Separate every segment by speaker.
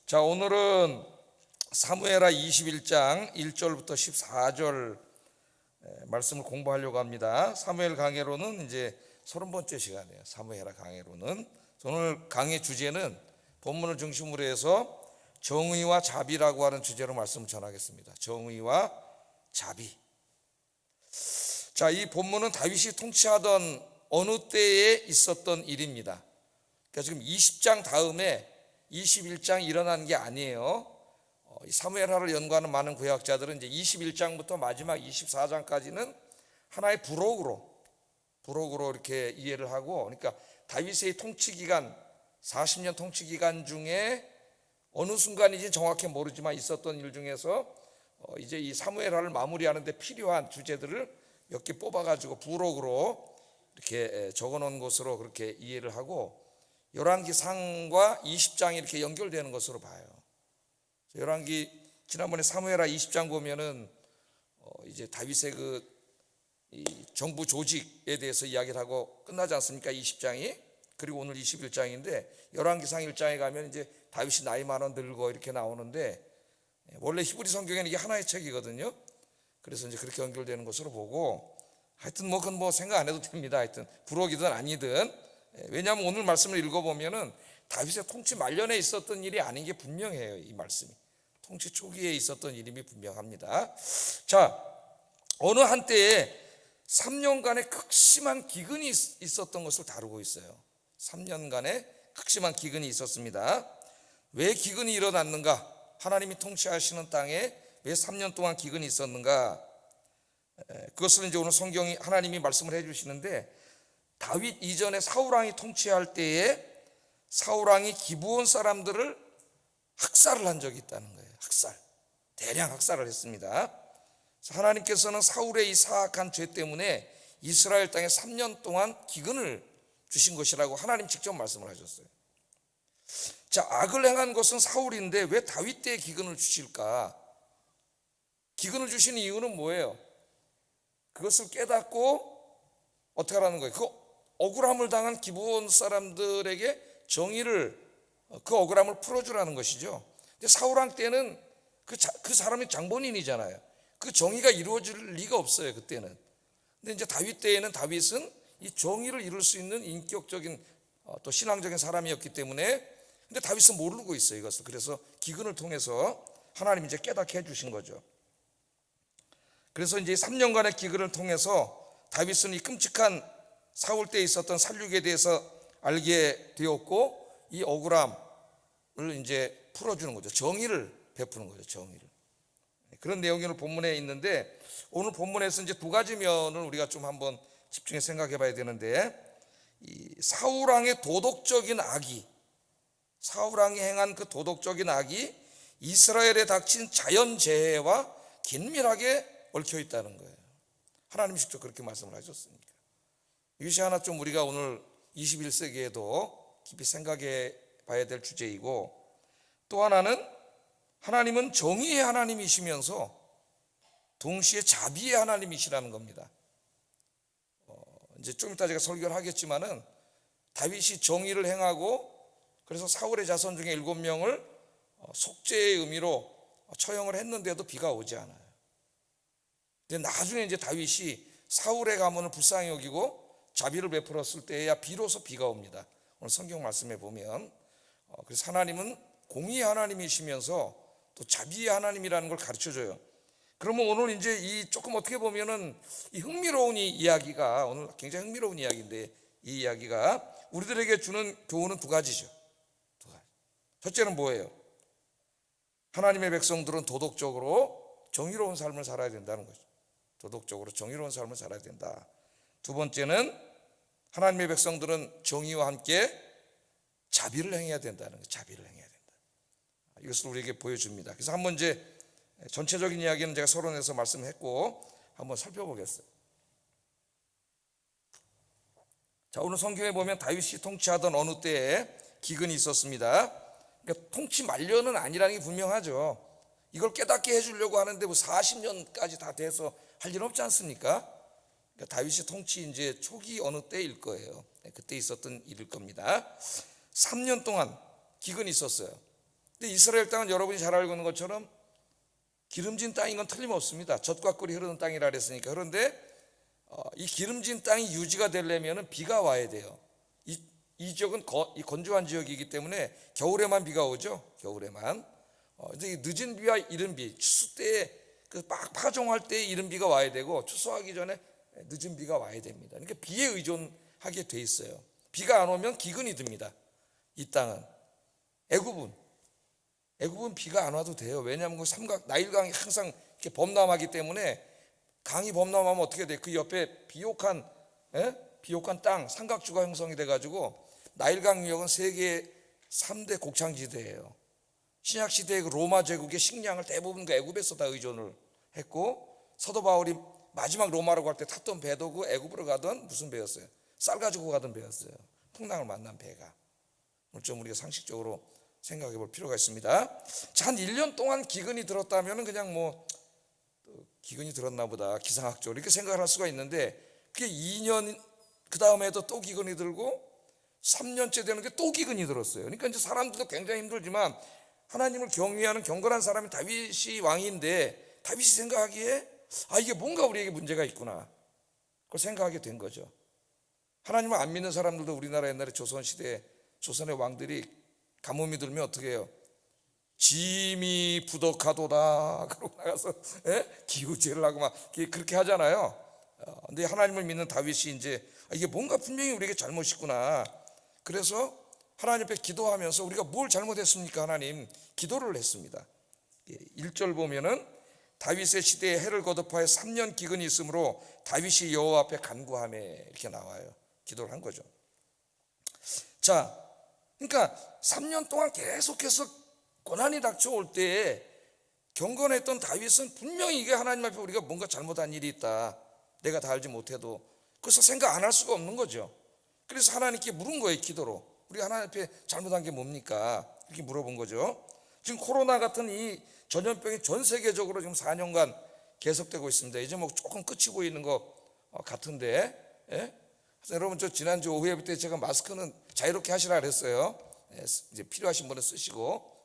Speaker 1: 자, 오늘은 사무엘하 21장 1절부터 14절 말씀을 공부하려고 합니다. 사무엘 강해로는 이제 30번째 시간이에요. 사무엘하 강해로는 오늘 강의 주제는 본문을 중심으로 해서 정의와 자비라고 하는 주제로 말씀을 전하겠습니다. 정의와 자비. 자, 이 본문은 다윗이 통치하던 어느 때에 있었던 일입니다. 그러니까 지금 20장 다음에 21장 일어난 게 아니에요. 사무엘하를 연구하는 많은 구약자들은 이제 21장부터 마지막 24장까지는 하나의 부록으로 이렇게 이해를 하고, 그러니까 다윗의 통치 기간 40년 통치 기간 중에 어느 순간인지 정확히 모르지만 있었던 일 중에서 이제 이 사무엘하를 마무리하는 데 필요한 주제들을 몇 개 뽑아가지고 부록으로 이렇게 적어놓은 것으로 그렇게 이해를 하고, 열왕기상과 20장이 이렇게 연결되는 것으로 봐요. 열왕기 지난번에 사무엘하 20장 보면은 이제 다윗의 이 정부 조직에 대해서 이야기를 하고 끝나지 않습니까? 20장이. 그리고 오늘 21장인데 열왕기상 1장에 가면 이제 다윗이 나이 많아 늙고 이렇게 나오는데, 원래 히브리 성경에는 이게 하나의 책이거든요. 그래서 이제 그렇게 연결되는 것으로 보고, 하여튼 그건 생각 안 해도 됩니다. 하여튼 부록이든 아니든. 왜냐하면 오늘 말씀을 읽어보면은 다윗의 통치 말년에 있었던 일이 아닌 게 분명해요. 이 말씀이 통치 초기에 있었던 일임이 분명합니다. 자, 어느 한때에 3년간의 극심한 기근이 있었던 것을 다루고 있어요. 3년간의 극심한 기근이 있었습니다. 왜 기근이 일어났는가? 하나님이 통치하시는 땅에 왜 3년 동안 기근이 있었는가? 그것을 이제 오늘 성경이 하나님이 말씀을 해주시는데, 다윗 이전에 사울왕이 통치할 때에 사울왕이 기브온 사람들을 학살을 한 적이 있다는 거예요. 대량 학살을 했습니다. 하나님께서는 사울의 이 사악한 죄 때문에 이스라엘 땅에 3년 동안 기근을 주신 것이라고 하나님 직접 말씀을 하셨어요. 자, 악을 행한 것은 사울인데 왜 다윗 때에 기근을 주실까? 기근을 주시는 이유는 뭐예요? 그것을 깨닫고 어떻게 하라는 거예요? 그 억울함을 당한 기브온 사람들에게 그 억울함을 풀어주라는 것이죠. 근데 사울왕 때는 그 사람이 장본인이잖아요. 그 정의가 이루어질 리가 없어요, 그때는. 근데 이제 다윗 때에는 다윗은 이 정의를 이룰 수 있는 인격적인 또 신앙적인 사람이었기 때문에, 근데 다윗은 모르고 있어요, 이것을. 그래서 기근을 통해서 하나님이 이제 깨닫게 해주신 거죠. 그래서 이제 3년간의 기근을 통해서 다윗은 이 끔찍한 사울 때에 있었던 살육에 대해서 알게 되었고, 이 억울함을 이제 풀어주는 거죠. 정의를 베푸는 거죠. 정의를. 그런 내용이 오늘 본문에 있는데, 오늘 본문에서 이제 두 가지 면을 우리가 좀 한번 집중해 생각해 봐야 되는데, 이 사울왕의 도덕적인 악이, 사울왕이 행한 그 도덕적인 악이 이스라엘에 닥친 자연재해와 긴밀하게 얽혀 있다는 거예요. 하나님이 직접 그렇게 말씀을 하셨으니까. 이것이 하나 좀 우리가 오늘 21세기에도 깊이 생각해 봐야 될 주제이고, 또 하나는 하나님은 정의의 하나님이시면서 동시에 자비의 하나님이시라는 겁니다. 이제 좀 이따 제가 설교를 하겠지만은 다윗이 정의를 행하고 그래서 사울의 자손 중에 7명을 속죄의 의미로 처형을 했는데도 비가 오지 않아요. 근데 나중에 이제 다윗이 사울의 가문을 불쌍히 여기고 자비를 베풀었을 때에야 비로소 비가 옵니다. 오늘 성경 말씀에 보면, 그래서 하나님은 공의의 하나님이시면서 또 자비의 하나님이라는 걸 가르쳐줘요. 그러면 오늘 이제 이 조금 어떻게 보면은 이 흥미로운 이 이야기가, 오늘 굉장히 흥미로운 이야기인데, 이 이야기가 우리들에게 주는 교훈은 두 가지죠. 첫째는 뭐예요? 하나님의 백성들은 도덕적으로 정의로운 삶을 살아야 된다는 거죠. 도덕적으로 정의로운 삶을 살아야 된다. 두 번째는 하나님의 백성들은 정의와 함께 자비를 행해야 된다는 거예요. 자비를 행해야 된다. 이것을 우리에게 보여줍니다. 그래서 한번 이제 전체적인 이야기는 제가 서론에서 말씀했고 한번 살펴보겠어요. 자, 오늘 성경에 보면 다윗이 통치하던 어느 때에 기근이 있었습니다. 그러니까 통치 말년은 아니라는 게 분명하죠. 이걸 깨닫게 해주려고 하는데 40년까지 다 돼서 할 일 없지 않습니까? 그러니까 다윗이 통치 이제 초기 어느 때일 거예요. 그때 있었던 일일 겁니다. 3년 동안 기근이 있었어요. 근데 이스라엘 땅은 여러분이 잘 알고 있는 것처럼 기름진 땅인 건 틀림없습니다. 젖과 꿀이 흐르는 땅이라 그랬으니까. 그런데 이 기름진 땅이 유지가 되려면 비가 와야 돼요. 이 지역은 건조한 지역이기 때문에 겨울에만 비가 오죠. 겨울에만. 근데 늦은 비와 이른 비, 추수 때에 막 파종할 때 이른 비가 와야 되고, 추수하기 전에 늦은 비가 와야 됩니다. 그러니까 비에 의존하게 돼 있어요. 비가 안 오면 기근이 듭니다. 이 땅은. 애굽은 비가 안 와도 돼요. 왜냐하면 그 나일강이 항상 이렇게 범람하기 때문에, 강이 범람하면 어떻게 돼? 그 옆에 비옥한 땅, 삼각주가 형성이 돼가지고, 나일강 유역은 세계 3대 곡창지대예요. 신약시대의 그 로마 제국의 식량을 대부분 그 애굽에서 다 의존을 했고, 사도 바울이 마지막 로마로 갈 때 탔던 배도 그 애굽으로 가던 무슨 배였어요? 쌀 가지고 가던 배였어요. 풍랑을 만난 배가. 오늘 좀 우리가 상식적으로 생각해 볼 필요가 있습니다. 자, 한 1년 동안 기근이 들었다면 그냥 기근이 들었나 보다, 기상학적으로 이렇게 생각을 할 수가 있는데, 그게 2년 그 다음에도 또 기근이 들고 3년째 되는 게 또 기근이 들었어요. 그러니까 이제 사람들도 굉장히 힘들지만 하나님을 경외하는 경건한 사람이 다윗이 왕인데, 다윗이 생각하기에 이게 뭔가 우리에게 문제가 있구나, 그걸 생각하게 된 거죠. 하나님을 안 믿는 사람들도 우리나라 옛날에 조선시대에 조선의 왕들이 가뭄이 들면 어떻게 해요? 짐이 부덕하도다 그러고 나가서 기우제를 하고 막 그렇게 하잖아요. 근데 하나님을 믿는 다윗이 이제 이게 뭔가 분명히 우리에게 잘못이 있구나, 그래서 하나님 앞에 기도하면서 우리가 뭘 잘못했습니까 하나님, 기도를 했습니다. 1절 보면은 다윗의 시대에 해를 거듭하여 3년 기근이 있으므로 다윗이 여호와 앞에 간구하매, 이렇게 나와요. 기도를 한 거죠. 자, 그러니까 3년 동안 계속해서 고난이 닥쳐올 때에 경건했던 다윗은 분명히 이게 하나님 앞에 우리가 뭔가 잘못한 일이 있다, 내가 다 알지 못해도, 그래서 생각 안 할 수가 없는 거죠. 그래서 하나님께 물은 거예요. 기도로. 우리 하나님 앞에 잘못한 게 뭡니까? 이렇게 물어본 거죠. 지금 코로나 같은 이 전염병이 전 세계적으로 지금 4년간 계속되고 있습니다. 이제 조금 끝이 보이는 것 같은데, 여러분, 저 지난주 오후에부터 제가 마스크는 자유롭게 하시라 그랬어요. 이제 필요하신 분은 쓰시고.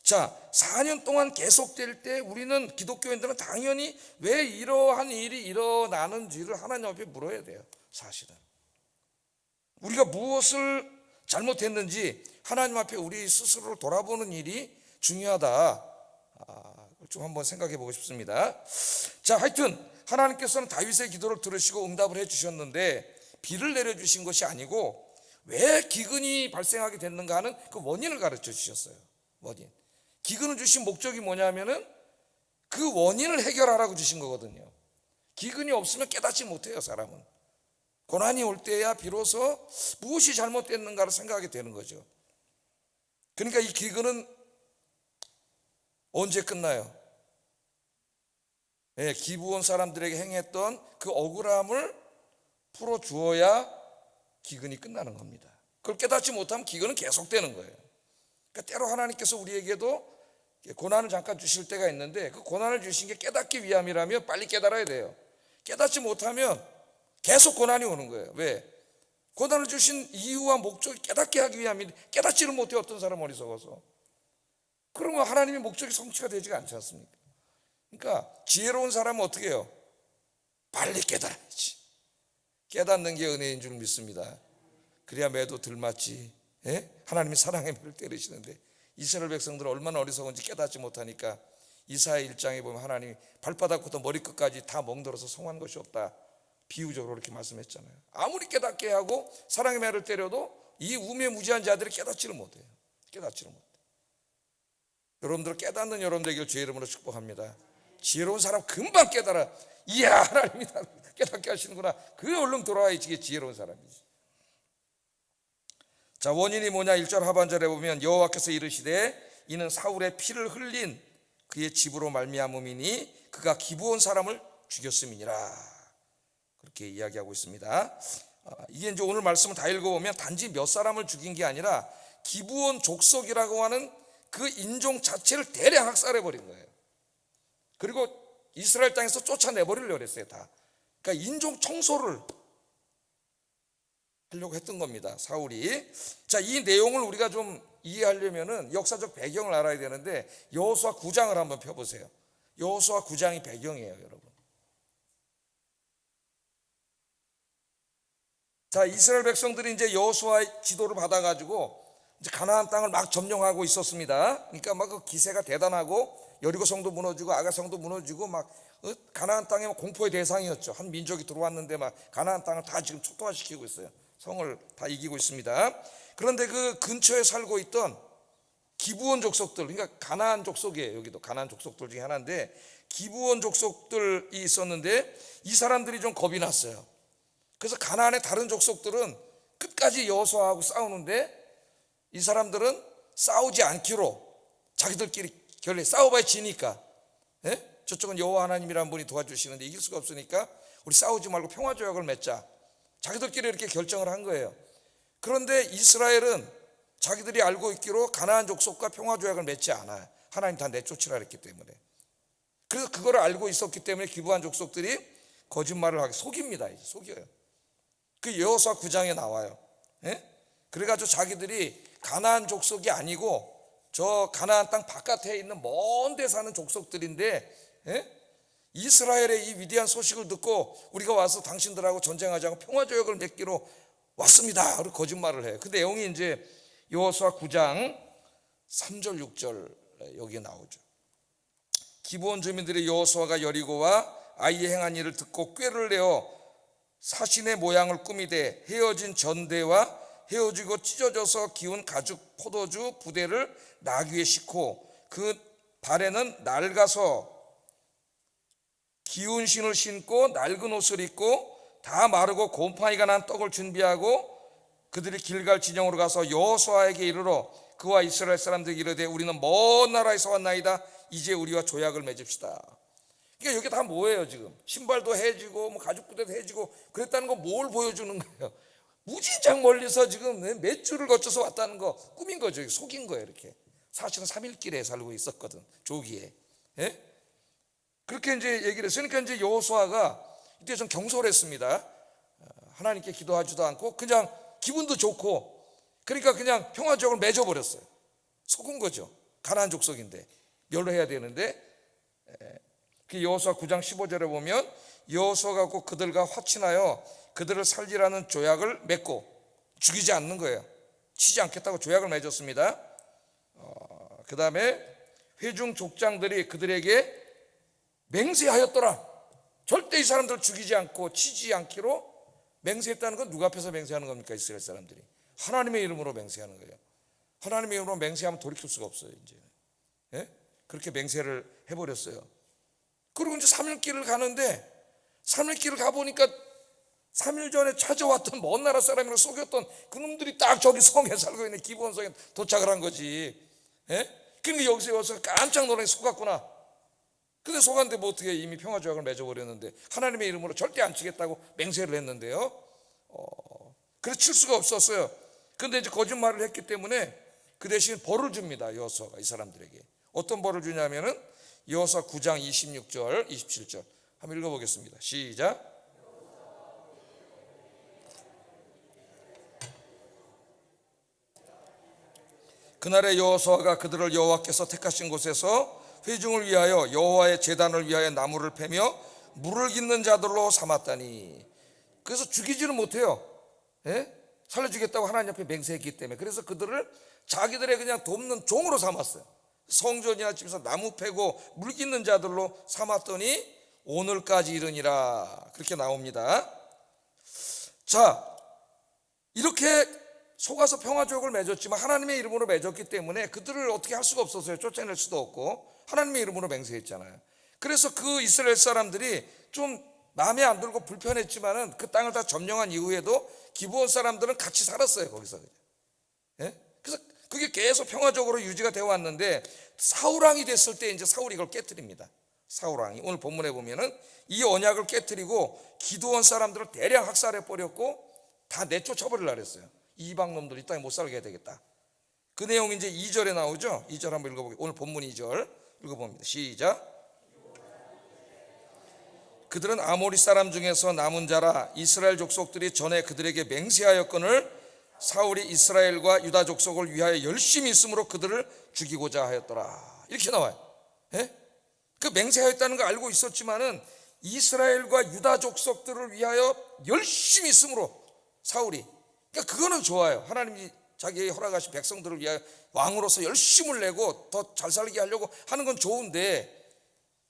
Speaker 1: 자, 4년 동안 계속될 때 우리는, 기독교인들은 당연히 왜 이러한 일이 일어나는지를 하나님 앞에 물어야 돼요. 사실은 우리가 무엇을 잘못했는지 하나님 앞에 우리 스스로를 돌아보는 일이 중요하다. 좀 한번 생각해 보고 싶습니다. 자, 하여튼 하나님께서는 다윗의 기도를 들으시고 응답을 해 주셨는데, 비를 내려 주신 것이 아니고 왜 기근이 발생하게 됐는가 하는 그 원인을 가르쳐 주셨어요. 원인. 기근을 주신 목적이 뭐냐면은 그 원인을 해결하라고 주신 거거든요. 기근이 없으면 깨닫지 못해요, 사람은. 고난이 올 때야 비로소 무엇이 잘못됐는가를 생각하게 되는 거죠. 그러니까 이 기근은 언제 끝나요? 기브온 사람들에게 행했던 그 억울함을 풀어주어야 기근이 끝나는 겁니다. 그걸 깨닫지 못하면 기근은 계속되는 거예요. 그러니까 때로 하나님께서 우리에게도 고난을 잠깐 주실 때가 있는데, 그 고난을 주신 게 깨닫기 위함이라면 빨리 깨달아야 돼요. 깨닫지 못하면 계속 고난이 오는 거예요. 왜? 고난을 주신 이유와 목적이 깨닫게 하기 위함인데 깨닫지를 못해, 어떤 사람은 어리석어서. 그러면 하나님의 목적이 성취가 되지가 않지 않습니까? 그러니까 지혜로운 사람은 어떻게 해요? 빨리 깨달아야지. 깨닫는 게 은혜인 줄 믿습니다. 그래야 매도 들맞지. 하나님이 사랑의 매를 때리시는데, 이스라엘 백성들은 얼마나 어리석은지 깨닫지 못하니까 이사야 1장에 보면 하나님이 발바닥부터 머리끝까지 다 멍들어서 성한 것이 없다, 비유적으로 이렇게 말씀했잖아요. 아무리 깨닫게 하고 사랑의 매를 때려도 이 우매무지한 자들이 깨닫지를 못해요. 깨닫지를 못해요. 여러분들 깨닫는 여러분 되길 주의 이름으로 축복합니다. 지혜로운 사람 금방 깨달아. 이야, 하나님이 나를 깨닫게 하시는구나. 그 얼른 돌아와야 이게 지혜로운 사람이지. 자, 원인이 뭐냐? 1절 하반절에 보면 여호와께서 이르시되 이는 사울의 피를 흘린 그의 집으로 말미암음이니 그가 기브온 사람을 죽였음이니라, 그렇게 이야기하고 있습니다. 이게 이제 오늘 말씀을 다 읽어보면 단지 몇 사람을 죽인 게 아니라 기브온 족속이라고 하는 그 인종 자체를 대량 학살해버린 거예요. 그리고 이스라엘 땅에서 쫓아내버리려고 했어요, 다. 그러니까 인종 청소를 하려고 했던 겁니다, 사울이. 자, 이 내용을 우리가 좀 이해하려면은 역사적 배경을 알아야 되는데 여호수아 9장을 한번 펴보세요. 여호수아 9장이 배경이에요, 여러분. 자, 이스라엘 백성들이 이제 여호수아의 지도를 받아가지고 이제 가나안 땅을 막 점령하고 있었습니다. 그러니까 막 그 기세가 대단하고 여리고성도 무너지고 아가성도 무너지고 막 가나안 땅에 공포의 대상이었죠. 한 민족이 들어왔는데 막 가나안 땅을 다 지금 초토화시키고 있어요. 성을 다 이기고 있습니다. 그런데 그 근처에 살고 있던 기브온 족속들, 그러니까 가나안 족속이에요. 여기도 가나안 족속들 중에 하나인데 기브온 족속들이 있었는데 이 사람들이 좀 겁이 났어요. 그래서 가나안의 다른 족속들은 끝까지 여호수아하고 싸우는데 이 사람들은 싸우지 않기로 자기들끼리 결례, 싸워봐야 지니까, 예? 저쪽은 여호와 하나님이라는 분이 도와주시는데 이길 수가 없으니까 우리 싸우지 말고 평화조약을 맺자, 자기들끼리 이렇게 결정을 한 거예요. 그런데 이스라엘은 자기들이 알고 있기로 가나안 족속과 평화조약을 맺지 않아요. 하나님 다 내쫓으라 했기 때문에. 그래서 그걸 알고 있었기 때문에 기브온 족속들이 거짓말을 하게 속입니다. 이제 속여요. 그 여호수아 9장에 나와요. 예? 그래가지고 자기들이 가나안 족속이 아니고 저 가나안 땅 바깥에 있는 먼 데 사는 족속들인데, 예? 이스라엘의 이 위대한 소식을 듣고 우리가 와서 당신들하고 전쟁하지 않고 평화조약을 맺기로 왔습니다. 그리고 거짓말을 해요. 그 내용이 이제 여호수아 9장 3절 6절 여기에 나오죠. 기브온 주민들이 여호수아가 여리고와 아이에 행한 일을 듣고 꾀를 내어 사신의 모양을 꾸미되 헤어진 전대와 헤어지고 찢어져서 기운 가죽 포도주 부대를 나귀에 싣고 그 발에는 낡아서 기운 신을 신고 낡은 옷을 입고 다 마르고 곰팡이가 난 떡을 준비하고 그들이 길갈 진영으로 가서 여호수아에게 이르러 그와 이스라엘 사람들에게 이르되 우리는 먼 나라에서 왔나이다. 이제 우리와 조약을 맺읍시다. 그러니까 여기 다 뭐예요? 지금 신발도 해지고 뭐 가죽 부대도 해지고 그랬다는 거 뭘 보여주는 거예요? 무지장 멀리서 지금 몇 주를 거쳐서 왔다는 거 꾸민 거죠. 속인 거예요. 이렇게 사실은 3일길에 살고 있었거든, 조기에. 예? 그렇게 이제 얘기를 했으니까 그러니까 이제 여호수아가 이때 좀 경솔했습니다. 하나님께 기도하지도 않고 그냥 기분도 좋고 그러니까 그냥 평화적으로 맺어버렸어요. 속은 거죠. 가나안 족속인데 멸로해야 되는데. 그 여호수아 9장 15절에 보면 여호수아가 곧 그들과 화친하여 그들을 살리라는 조약을 맺고 죽이지 않는 거예요. 치지 않겠다고 조약을 맺었습니다. 그 다음에 회중 족장들이 그들에게 맹세하였더라. 절대 이 사람들을 죽이지 않고 치지 않기로 맹세했다는 건 누가 앞에서 맹세하는 겁니까? 이스라엘 사람들이 하나님의 이름으로 맹세하는 거예요. 하나님의 이름으로 맹세하면 돌이킬 수가 없어요. 이제, 예? 그렇게 맹세를 해버렸어요. 그리고 이제 3일 길을 가는데 3일 길을 가보니까 3일 전에 찾아왔던 먼 나라 사람이라고 속였던 그놈들이 딱 저기 성에 살고 있는 기브온 성에 도착을 한 거지. 예? 그러니까 여기서 와서 깜짝 놀라게 속았구나. 근데 속았는데 뭐 어떻게 이미 평화조약을 맺어버렸는데 하나님의 이름으로 절대 안 치겠다고 맹세를 했는데요. 그래서 칠 수가 없었어요. 근데 이제 거짓말을 했기 때문에 그 대신 벌을 줍니다. 여호수아가 이 사람들에게. 어떤 벌을 주냐면은 여호수아 9장 26절 27절 한번 읽어보겠습니다. 시작. 그날에 여호수아가 그들을 여호와께서 택하신 곳에서 회중을 위하여 여호와의 제단을 위하여 나무를 패며 물을 깃는 자들로 삼았다니. 그래서 죽이지는 못해요. 예? 살려주겠다고 하나님 앞에 맹세했기 때문에. 그래서 그들을 자기들의 그냥 돕는 종으로 삼았어요. 성전이나 집에서 나무 패고 물 깃는 자들로 삼았더니 오늘까지 이르니라. 그렇게 나옵니다. 자, 이렇게 속아서 평화조약을 맺었지만 하나님의 이름으로 맺었기 때문에 그들을 어떻게 할 수가 없었어요. 쫓아낼 수도 없고 하나님의 이름으로 맹세했잖아요. 그래서 그 이스라엘 사람들이 좀 마음에 안 들고 불편했지만은 그 땅을 다 점령한 이후에도 기브온 사람들은 같이 살았어요. 거기서. 예? 그래서 그게 계속 평화적으로 유지가 되어 왔는데 사울왕이 됐을 때 이제 사울이 이걸 깨뜨립니다. 사울왕이 오늘 본문에 보면은 이 언약을 깨뜨리고 기드온 사람들을 대량 학살해 버렸고 다 내쫓아버리려고 했어요. 이방 놈들 이 땅에 못 살게 해야 되겠다. 그 내용이 이제 2절에 나오죠. 2절 한번 읽어보겠습니다. 오늘 본문 2절 읽어봅니다. 시작. 그들은 아모리 사람 중에서 남은 자라 이스라엘 족속들이 전에 그들에게 맹세하였거늘 사울이 이스라엘과 유다 족속을 위하여 열심히 있으므로 그들을 죽이고자 하였더라. 이렇게 나와요. 예? 그 맹세하였다는 걸 알고 있었지만은 이스라엘과 유다 족속들을 위하여 열심히 있으므로 사울이, 그러니까 그거는 좋아요. 하나님이 자기의 허락하신 백성들을 위하여 왕으로서 열심을 내고 더 잘 살게 하려고 하는 건 좋은데,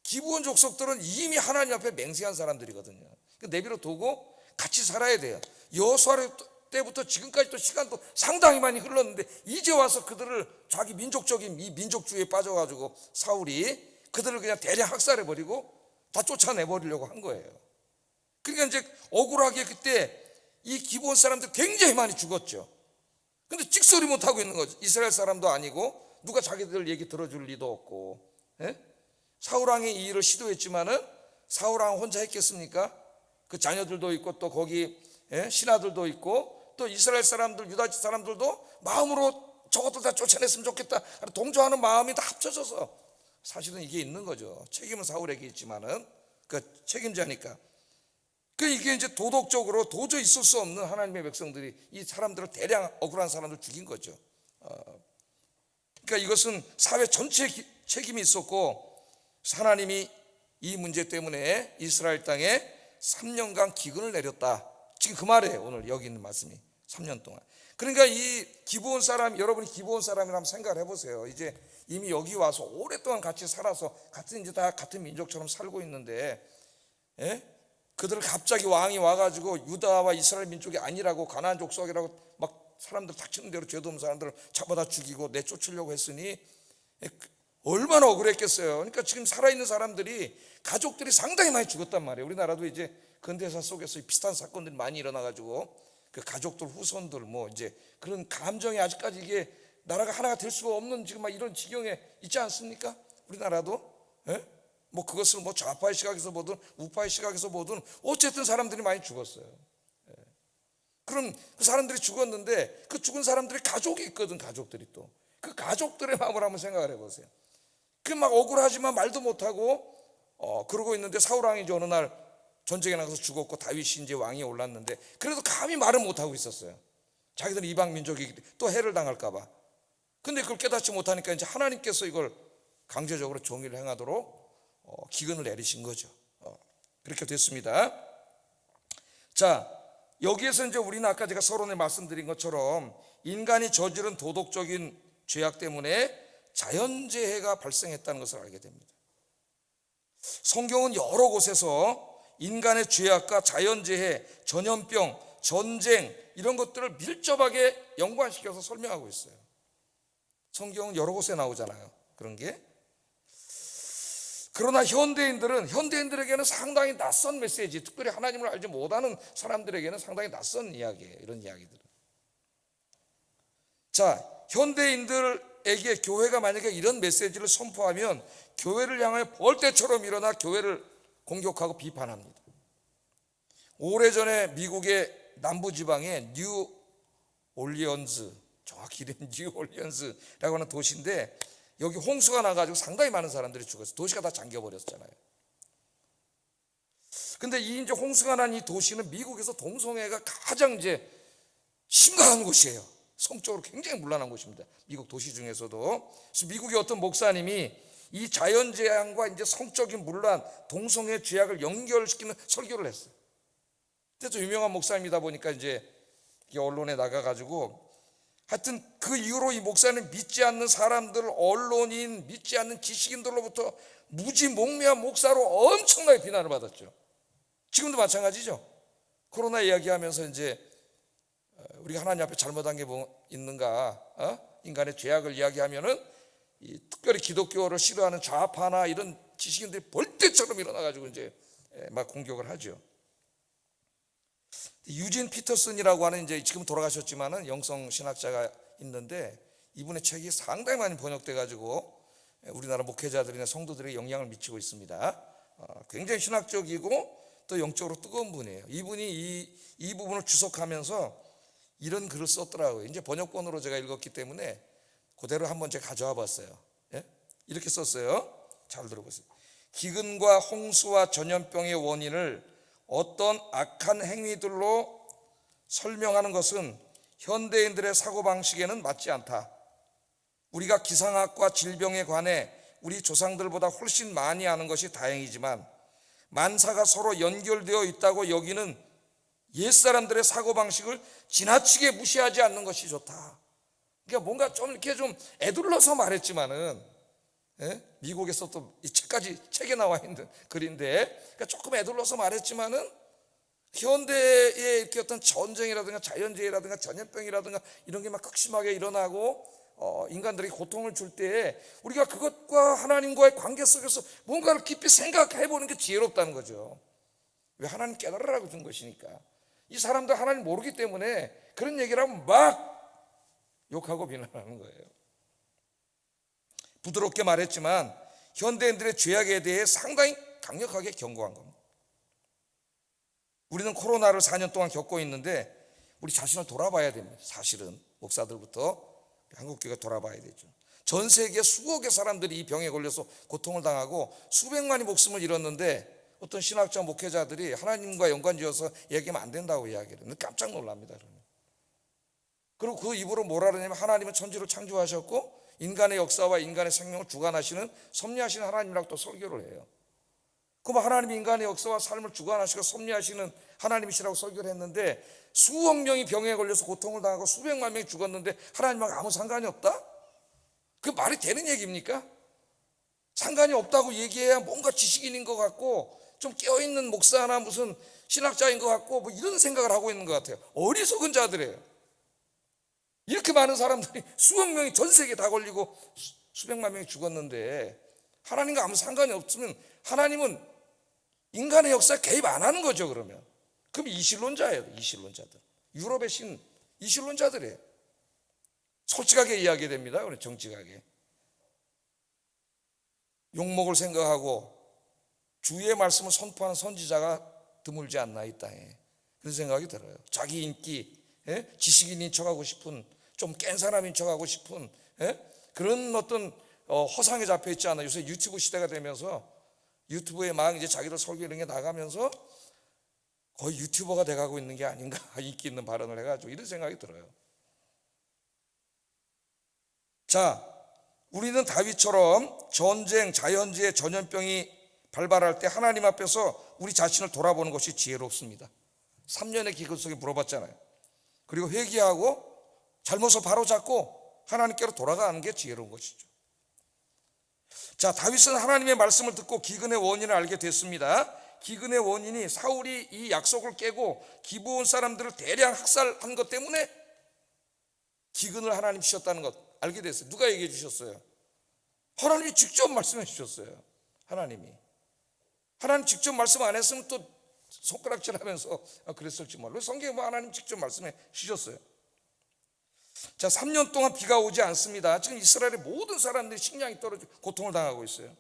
Speaker 1: 기브온 족속들은 이미 하나님 앞에 맹세한 사람들이거든요. 그러니까 내비로 두고 같이 살아야 돼요. 여호수아 때부터 지금까지 또 시간도 상당히 많이 흘렀는데 이제 와서 그들을 자기 민족적인 이 민족주의에 빠져가지고 사울이 그들을 그냥 대량 학살해버리고 다 쫓아내버리려고 한 거예요. 그러니까 이제 억울하게 그때 이 기브온 사람들 굉장히 많이 죽었죠. 근데 찍소리 못하고 있는 거죠. 이스라엘 사람도 아니고 누가 자기들 얘기 들어줄 리도 없고. 예? 사울왕이 이 일을 시도했지만은 사울왕 혼자 했겠습니까? 그 자녀들도 있고 또 거기 신하들도 있고 또 이스라엘 사람들, 유다 사람들도 마음으로 저것들 다 쫓아냈으면 좋겠다 동조하는 마음이 다 합쳐져서 사실은 이게 있는 거죠. 책임은 사울에게 있지만은 그 책임자니까. 그 이게 이제 도덕적으로 도저히 있을 수 없는 하나님의 백성들이 이 사람들을 대량 억울한 사람들 죽인 거죠. 그러니까 이것은 사회 전체에 책임이 있었고, 하나님이 이 문제 때문에 이스라엘 땅에 3년간 기근을 내렸다. 지금 그 말이에요. 오늘 여기 있는 말씀이 3년 동안. 그러니까 이 기브온 사람, 여러분이 기브온 사람이라 한번 생각을 해보세요. 이제 이미 여기 와서 오랫동안 같이 살아서 같은 이제 다 같은 민족처럼 살고 있는데, 그들을 갑자기 왕이 와가지고 유다와 이스라엘 민족이 아니라고 가나안 족속이라고 막 사람들 닥치는 대로 죄도 없는 사람들을 잡아다 죽이고 내쫓으려고 했으니 얼마나 억울했겠어요. 그러니까 지금 살아있는 사람들이, 가족들이 상당히 많이 죽었단 말이에요. 우리나라도 이제 근대사 속에서 비슷한 사건들이 많이 일어나가지고 그 가족들, 후손들 뭐 이제 그런 감정이 아직까지 이게 나라가 하나가 될 수가 없는 지금 막 이런 지경에 있지 않습니까? 우리나라도. 뭐 그것을 뭐 좌파의 시각에서 보든 우파의 시각에서 보든 어쨌든 사람들이 많이 죽었어요. 그럼 그 사람들이 죽었는데 그 죽은 사람들이 가족이 있거든. 가족들이 또 그 가족들의 마음을 한번 생각을 해보세요. 그 막 억울하지만 말도 못하고 그러고 있는데 사울 왕이 이제 어느 날 전쟁에 나가서 죽었고 다윗이 이제 왕이 올랐는데 그래도 감히 말을 못하고 있었어요. 자기들은 이방 민족이기 때문에 또 해를 당할까 봐. 근데 그걸 깨닫지 못하니까 이제 하나님께서 이걸 강제적으로 정의를 행하도록 기근을 내리신 거죠. 그렇게 됐습니다. 자, 여기에서 이제 우리는 아까 제가 서론에 말씀드린 것처럼 인간이 저지른 도덕적인 죄악 때문에 자연재해가 발생했다는 것을 알게 됩니다. 성경은 여러 곳에서 인간의 죄악과 자연재해, 전염병, 전쟁 이런 것들을 밀접하게 연관시켜서 설명하고 있어요. 성경은 여러 곳에 나오잖아요. 그런 게. 그러나 현대인들에게는 상당히 낯선 메시지, 특별히 하나님을 알지 못하는 사람들에게는 상당히 낯선 이야기예요. 이런 이야기들은. 자, 현대인들에게 교회가 만약에 이런 메시지를 선포하면 교회를 향하여 벌떼처럼 일어나 교회를 공격하고 비판합니다. 오래전에 미국의 남부지방의 뉴 올리언즈, 정확히 이름은 뉴 올리언즈라고 하는 도시인데 여기 홍수가 나가지고 상당히 많은 사람들이 죽었어요. 도시가 다 잠겨버렸잖아요. 근데 이 이제 홍수가 난 이 도시는 미국에서 동성애가 가장 이제 심각한 곳이에요. 성적으로 굉장히 문란한 곳입니다. 미국 도시 중에서도. 그래서 미국의 어떤 목사님이 이 자연재앙과 이제 성적인 문란, 동성애 죄악을 연결시키는 설교를 했어요. 근데 또 유명한 목사님이다 보니까 이제 언론에 나가가지고 하여튼 그 이후로 이 목사는 믿지 않는 사람들, 언론인, 믿지 않는 지식인들로부터 무지몽매한 목사로 엄청나게 비난을 받았죠. 지금도 마찬가지죠. 코로나 이야기하면서 이제 우리가 하나님 앞에 잘못한 게 뭐 있는가, 인간의 죄악을 이야기하면은 이 특별히 기독교를 싫어하는 좌파나 이런 지식인들이 벌떼처럼 일어나가지고 이제 막 공격을 하죠. 유진 피터슨이라고 하는 이제 지금 돌아가셨지만은 영성 신학자가 있는데 이분의 책이 상당히 많이 번역돼 가지고 우리나라 목회자들이나 성도들에게 영향을 미치고 있습니다. 굉장히 신학적이고 또 영적으로 뜨거운 분이에요. 이분이 이 부분을 주석하면서 이런 글을 썼더라고요. 이제 번역본으로 제가 읽었기 때문에 그대로 한번 제가 가져와 봤어요. 이렇게 썼어요. 잘 들어보세요. 기근과 홍수와 전염병의 원인을 어떤 악한 행위들로 설명하는 것은 현대인들의 사고방식에는 맞지 않다. 우리가 기상학과 질병에 관해 우리 조상들보다 훨씬 많이 아는 것이 다행이지만 만사가 서로 연결되어 있다고 여기는 옛사람들의 사고방식을 지나치게 무시하지 않는 것이 좋다. 그러니까 뭔가 좀 이렇게 좀 애둘러서 말했지만은, 미국에서 또 이 책에 나와 있는 글인데, 그러니까 조금 애둘러서 말했지만은 현대의 이렇게 어떤 전쟁이라든가 자연재해라든가 전염병이라든가 이런 게 막 극심하게 일어나고 인간들이 고통을 줄 때에 우리가 그것과 하나님과의 관계 속에서 뭔가를 깊이 생각해 보는 게 지혜롭다는 거죠. 왜? 하나님 깨달으라고 준 것이니까. 이 사람들 하나님 모르기 때문에 그런 얘기를 하면 막 욕하고 비난하는 거예요. 부드럽게 말했지만 현대인들의 죄악에 대해 상당히 강력하게 경고한 겁니다. 우리는 코로나를 4년 동안 겪고 있는데 우리 자신을 돌아봐야 됩니다. 사실은 목사들부터 한국교회가 돌아봐야 되죠. 전 세계 수억의 사람들이 이 병에 걸려서 고통을 당하고 수백만이 목숨을 잃었는데 어떤 신학자 목회자들이 하나님과 연관지어서 얘기하면 안 된다고 이야기를 해요. 깜짝 놀랍니다. 그리고 그 입으로 뭐라 그러냐면 하나님은 천지를 창조하셨고 인간의 역사와 인간의 생명을 주관하시는 섭리하시는 하나님이라고 또 설교를 해요. 그럼 하나님이 인간의 역사와 삶을 주관하시고 섭리하시는 하나님이시라고 설교를 했는데 수억 명이 병에 걸려서 고통을 당하고 수백만 명이 죽었는데 하나님하고 아무 상관이 없다? 그 말이 되는 얘기입니까? 상관이 없다고 얘기해야 뭔가 지식인인 것 같고 좀 깨어있는 목사나 무슨 신학자인 것 같고 뭐 이런 생각을 하고 있는 것 같아요. 어리석은 자들이에요. 이렇게 많은 사람들이 수억 명이 전 세계에 다 걸리고 수백만 명이 죽었는데 하나님과 아무 상관이 없으면 하나님은 인간의 역사에 개입 안 하는 거죠. 그러면 이실론자예요. 이실론자들. 유럽의 신 이실론자들이에요. 솔직하게 이야기됩니다. 정직하게. 욕먹을 생각하고 주의 말씀을 선포하는 선지자가 드물지 않나 이 땅에. 그런 생각이 들어요. 자기 인기, 지식인인 척하고 싶은, 좀 깬 사람인 척하고 싶은 그런 어떤 허상에 잡혀 있지 않아요. 요새 유튜브 시대가 되면서 유튜브에 막 이제 자기들 설교 이런 게 나가면서 거의 유튜버가 돼가고 있는 게 아닌가, 인기 있는 발언을 해가지고 이런 생각이 들어요. 자, 우리는 다윗처럼 전쟁, 자연재해, 전염병이 발발할 때 하나님 앞에서 우리 자신을 돌아보는 것이 지혜롭습니다. 3년의 기근 속에 물어봤잖아요. 그리고 회개하고 잘못을 바로잡고 하나님께로 돌아가는 게 지혜로운 것이죠. 자, 다윗은 하나님의 말씀을 듣고 기근의 원인을 알게 됐습니다. 기근의 원인이 사울이 이 약속을 깨고 기브온 사람들을 대량 학살한 것 때문에 기근을 하나님 주셨다는 것 알게 됐어요. 누가 얘기해 주셨어요? 하나님이 직접 말씀해 주셨어요. 하나님 직접 말씀 안 했으면 또 손가락질하면서 그랬을지 몰라요. 성경에 뭐 하나님 직접 말씀해 주셨어요. 자, 3년 동안 비가 오지 않습니다. 지금 이스라엘의 모든 사람들이 식량이 떨어지고 고통을 당하고 있어요.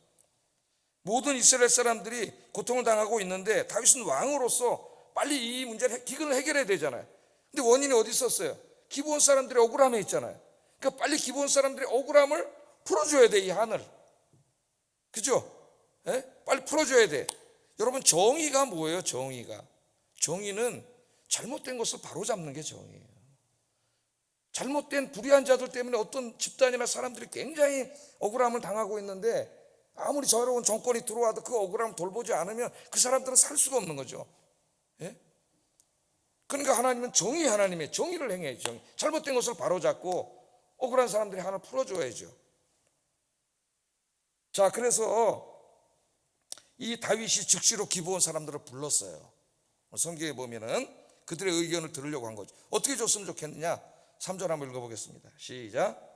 Speaker 1: 모든 이스라엘 사람들이 고통을 당하고 있는데 다윗은 왕으로서 빨리 이 문제를 기근을 해결해야 되잖아요. 근데 원인이 어디 있었어요? 기브온 사람들이 억울함에 있잖아요. 그러니까 빨리 기브온 사람들이 억울함을 풀어줘야 돼. 이 한을, 그죠? 빨리 풀어줘야 돼. 여러분, 정의가 뭐예요? 정의는 잘못된 것을 바로잡는 게 정의예요. 잘못된 불의한 자들 때문에 어떤 집단이나 사람들이 굉장히 억울함을 당하고 있는데 아무리 저러운 정권이 들어와도 그 억울함을 돌보지 않으면 그 사람들은 살 수가 없는 거죠. 그러니까 하나님은 하나님의 정의를 행해야죠. 잘못된 것을 바로잡고 억울한 사람들이 하나 풀어줘야죠. 자, 그래서 이 다윗이 즉시로 기브온 사람들을 불렀어요. 성경에 보면은 그들의 의견을 들으려고 한 거죠. 어떻게 줬으면 좋겠느냐? 3절 한번 읽어보겠습니다. 시작.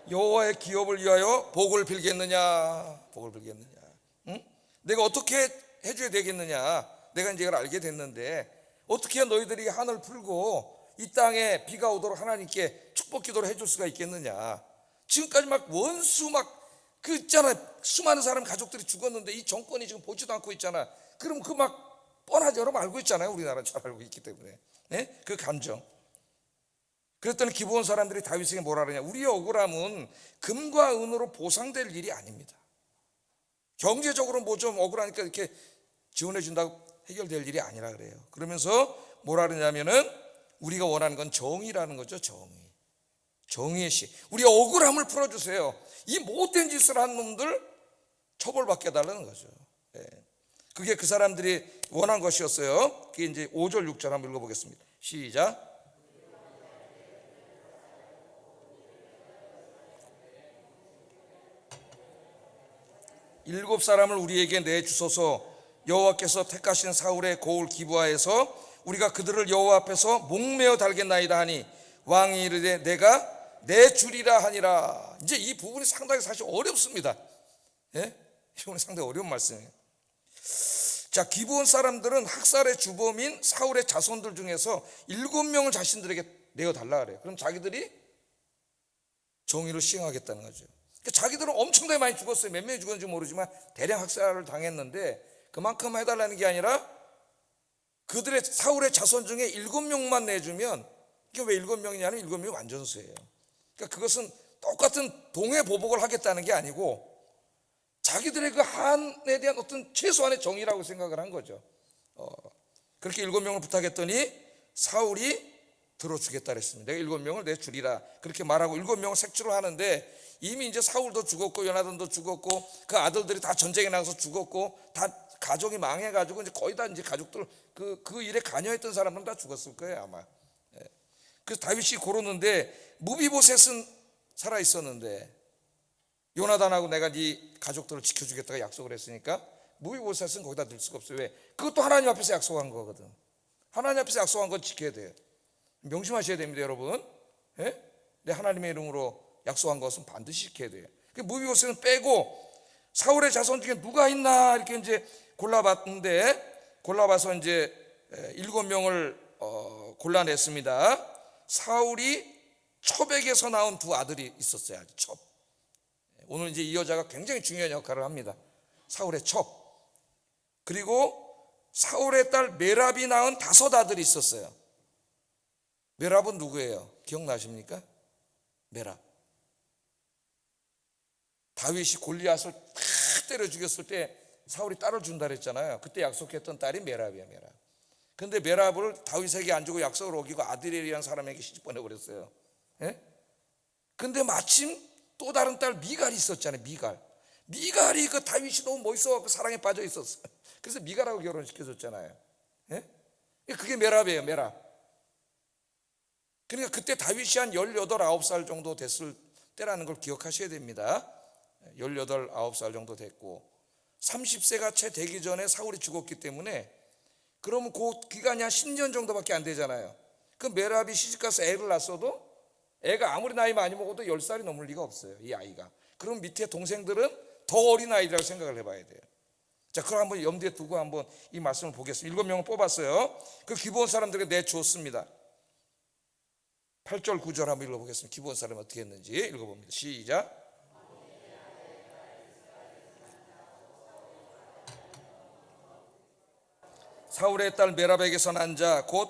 Speaker 1: 여호와의 기업을 위하여 복을 빌겠느냐? 응? 내가 어떻게 해줘야 되겠느냐? 내가 이제 이걸 알게 됐는데 어떻게 너희들이 한을 풀고 이 땅에 비가 오도록 하나님께 축복 기도를 해줄 수가 있겠느냐? 지금까지 막 원수 그 있잖아, 수많은 사람 가족들이 죽었는데 이 정권이 지금 보지도 않고 있잖아. 그럼 그 막 뻔하지, 여러분 알고 있잖아요. 우리나라 잘 알고 있기 때문에. 그 감정. 그랬더니 기브온 사람들이 다윗에게 뭐라 그러냐, 우리의 억울함은 금과 은으로 보상될 일이 아닙니다. 경제적으로 뭐 좀 억울하니까 이렇게 지원해 준다고 해결될 일이 아니라 그래요. 그러면서 뭐라 그러냐면은 우리가 원하는 건 정의라는 거죠. 정의의 시. 우리의 억울함을 풀어주세요. 이 못된 짓을 한 놈들 처벌받게 해달라는 거죠. 그게 그 사람들이 원한 것이었어요. 그게 이제 5절 6절 한번 읽어보겠습니다. 시작. 일곱 사람을 우리에게 내주소서. 여호와께서 택하신 사울의 고을 기브아에서 우리가 그들을 여호와 앞에서 목매어 달겠나이다 하니 왕이 이르되 내가 내주리라 하니라. 이제 이 부분이 상당히 사실 어렵습니다. 이 부분이 상당히 어려운 말씀이에요. 자, 기브온 사람들은 학살의 주범인 사울의 자손들 중에서 7명을 자신들에게 내어달라 그래요. 그럼 자기들이 정의를 시행하겠다는 거죠. 그러니까 자기들은 엄청나게 많이 죽었어요. 몇 명이 죽었는지 모르지만 대량 학살을 당했는데 그만큼 해달라는 게 아니라 그들의 사울의 자손 중에 7명만 내주면, 이게 왜 7명이냐면 7명이 완전수예요. 그러니까 그것은 똑같은 동해보복을 하겠다는 게 아니고 자기들의 그 한에 대한 어떤 최소한의 정의라고 생각을 한 거죠. 그렇게 7명을 부탁했더니 사울이 들어주겠다 그랬습니다. 내가 7명을 내주리라 그렇게 말하고 7명을 색출을 하는데 이미 이제 사울도 죽었고 요나단도 죽었고 그 아들들이 다 전쟁에 나가서 죽었고 다 가족이 망해가지고 이제 거의 다 이제 가족들 그 일에 관여했던 사람들은 다 죽었을 거예요 아마. 그래서 다윗이 고르는데 무비보셋은 살아 있었는데 요나단하고 내가 네 가족들을 지켜주겠다고 약속을 했으니까 무비보셋은 거기다 넣을 수가 없어요. 왜? 그것도 하나님 앞에서 약속한 거거든. 하나님 앞에서 약속한 건 지켜야 돼요. 명심하셔야 됩니다 여러분. 내 하나님의 이름으로 약속한 것은 반드시 지켜야 돼요. 무비보셋은 빼고 사울의 자손 중에 누가 있나 이렇게 이제 골라봐서 이제 7명을 골라냈습니다. 사울이 첩에게서 나온 두 아들이 있었어요. 첩. 오늘 이제 이 여자가 굉장히 중요한 역할을 합니다. 사울의 첩. 그리고 사울의 딸 메랍이 낳은 5 아들이 있었어요. 메랍은 누구예요? 기억나십니까? 메랍. 다윗이 골리앗을 탁 때려 죽였을 때 사울이 딸을 준다 그랬잖아요. 그때 약속했던 딸이 메랍이야, 메랍. 근데 메랍을 다윗에게 안 주고 약속을 어기고 아들이라는 사람에게 시집 보내버렸어요. 근데 마침 또 다른 딸 미갈이 있었잖아요. 미갈이 그 다윗이 너무 멋있어갖고 사랑에 빠져 있었어요. 그래서 미갈하고 결혼시켜줬잖아요. 그게 메랍이에요, 메랍. 그러니까 그때 다윗이 한 18, 19살 정도 됐을 때라는 걸 기억하셔야 됩니다. 18, 19살 정도 됐고 30세가 채 되기 전에 사울이 죽었기 때문에 그러면 그 기간이 한 10년 정도밖에 안 되잖아요. 그 메랍이 시집가서 애를 낳았어도 애가 아무리 나이 많이 먹어도 10살이 넘을 리가 없어요. 이 아이가. 그럼 밑에 동생들은 더 어린 아이라고 생각을 해봐야 돼요. 자, 그럼 한번 염두에 두고 한번 이 말씀을 보겠습니다. 7명을 뽑았어요. 그 기브온 사람들에게 내주었습니다. 8절 9절 한번 읽어보겠습니다. 기브온 사람이 어떻게 했는지 읽어봅니다. 시작. 사울의 딸 메랍에게서 난 자 곧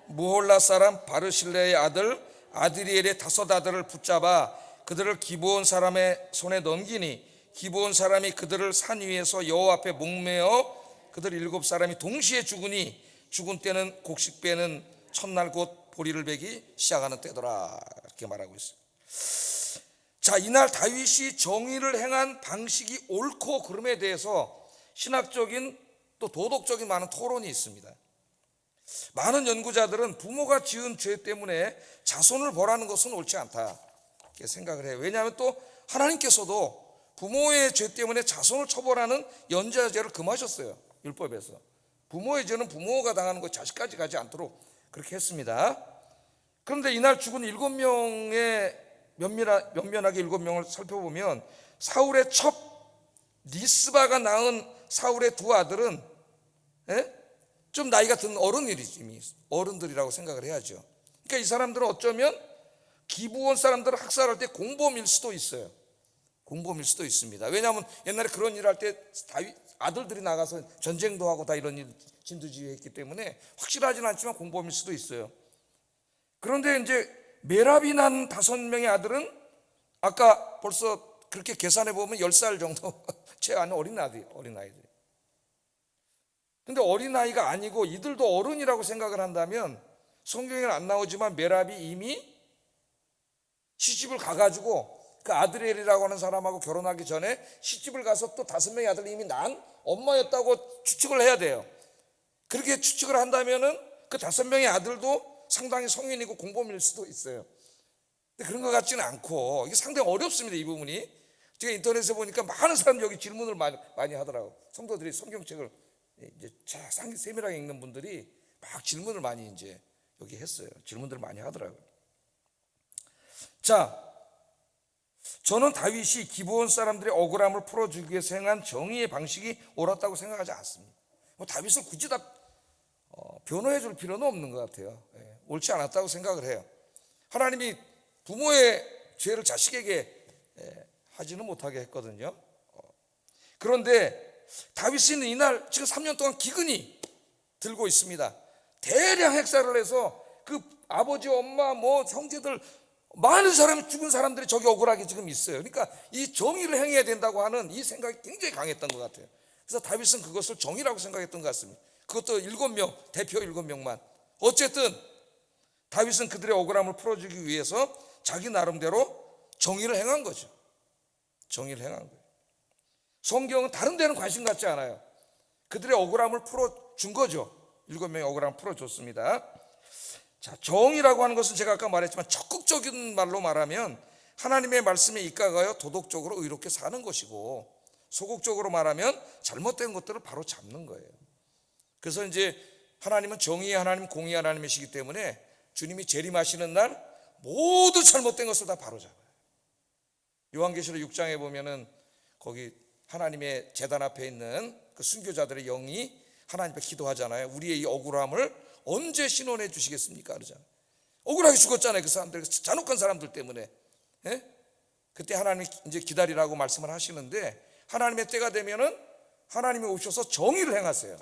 Speaker 1: 무홀라 사람 바르실레의 아들 아드리엘의 5 아들을 붙잡아 그들을 기브온 사람의 손에 넘기니 기브온 사람이 그들을 산 위에서 여호와 앞에 목매어 그들 7사람이 동시에 죽으니 죽은 때는 곡식 빼는 첫날 곧 보리를 베기 시작하는 때더라 이렇게 말하고 있어요. 자, 이날 다윗이 정의를 행한 방식이 옳고 그름에 대해서 신학적인 또 도덕적인 많은 토론이 있습니다. 많은 연구자들은 부모가 지은 죄 때문에 자손을 벌하는 것은 옳지 않다 이렇게 생각을 해요. 왜냐하면 또 하나님께서도 부모의 죄 때문에 자손을 처벌하는 연좌제를 금하셨어요. 율법에서. 부모의 죄는 부모가 당하는 것 자식까지 가지 않도록 그렇게 했습니다. 그런데 이날 죽은 7명의 면면하게 7명을 살펴보면 사울의 첩 리스바가 낳은 사울의 2 아들은 좀 나이가 든 어른들이라고 생각을 해야죠. 그러니까 이 사람들은 어쩌면 기브온 사람들을 학살할 때 공범일 수도 있어요. 공범일 수도 있습니다. 왜냐하면 옛날에 그런 일을 할 때 아들들이 나가서 전쟁도 하고 다 이런 일 진두지휘했기 때문에 확실하지는 않지만 공범일 수도 있어요. 그런데 이제 메랍이 난 5명의 아들은 아까 벌써 그렇게 계산해 보면 10살 정도 채 안 어린아이들. 근데 어린아이가 아니고 이들도 어른이라고 생각을 한다면 성경에는 안 나오지만 메랍이 이미 시집을 가가지고 그 아드렐이라고 하는 사람하고 결혼하기 전에 시집을 가서 또 5명의 아들이 이미 난 엄마였다고 추측을 해야 돼요. 그렇게 추측을 한다면은 그 5명의 아들도 상당히 성인이고 공범일 수도 있어요. 근데 그런 것 같지는 않고 이게 상당히 어렵습니다. 이 부분이 제가 인터넷에 보니까 많은 사람들이 여기 질문을 많이 하더라고. 성도들이 성경책을 이제 세밀하게 읽는 분들이 막 질문을 많이 이제 여기 했어요. 질문들을 많이 하더라고요. 자, 저는 다윗이 기브온 사람들의 억울함을 풀어주기 위해서 행한 정의의 방식이 옳았다고 생각하지 않습니다. 다윗을 굳이 다 변호해 줄 필요는 없는 것 같아요. 옳지 않았다고 생각을 해요. 하나님이 부모의 죄를 자식에게 하지는 못하게 했거든요. 그런데 다윗은 이날 지금 3년 동안 기근이 들고 있습니다. 대량 핵살을 해서 그 아버지, 엄마, 형제들 많은 사람이 죽은 사람들이 저기 억울하게 지금 있어요. 그러니까 이 정의를 행해야 된다고 하는 이 생각이 굉장히 강했던 것 같아요. 그래서 다윗은 그것을 정의라고 생각했던 것 같습니다. 그것도 7명, 대표 7명만. 어쨌든 다윗은 그들의 억울함을 풀어주기 위해서 자기 나름대로 정의를 행한 거죠. 정의를 행한 거예요. 성경은 다른 데는 관심 갖지 않아요. 그들의 억울함을 풀어준 거죠. 7명의 억울함을 풀어줬습니다. 자, 정의라고 하는 것은 제가 아까 말했지만 적극적인 말로 말하면 하나님의 말씀에 입각하여 도덕적으로 의롭게 사는 것이고, 소극적으로 말하면 잘못된 것들을 바로 잡는 거예요. 그래서 이제 하나님은 정의의 하나님, 공의의 하나님이시기 때문에 주님이 재림하시는 날 모두 잘못된 것을 다 바로 잡아요. 요한계시록 6장에 보면은 거기 하나님의 제단 앞에 있는 그 순교자들의 영이 하나님 앞에 기도하잖아요. 우리의 이 억울함을 언제 신원해 주시겠습니까? 그러잖아요. 억울하게 죽었잖아요. 그 사람들, 잔혹한 사람들 때문에. 그때 하나님이 이제 기다리라고 말씀을 하시는데, 하나님의 때가 되면은 하나님이 오셔서 정의를 행하세요.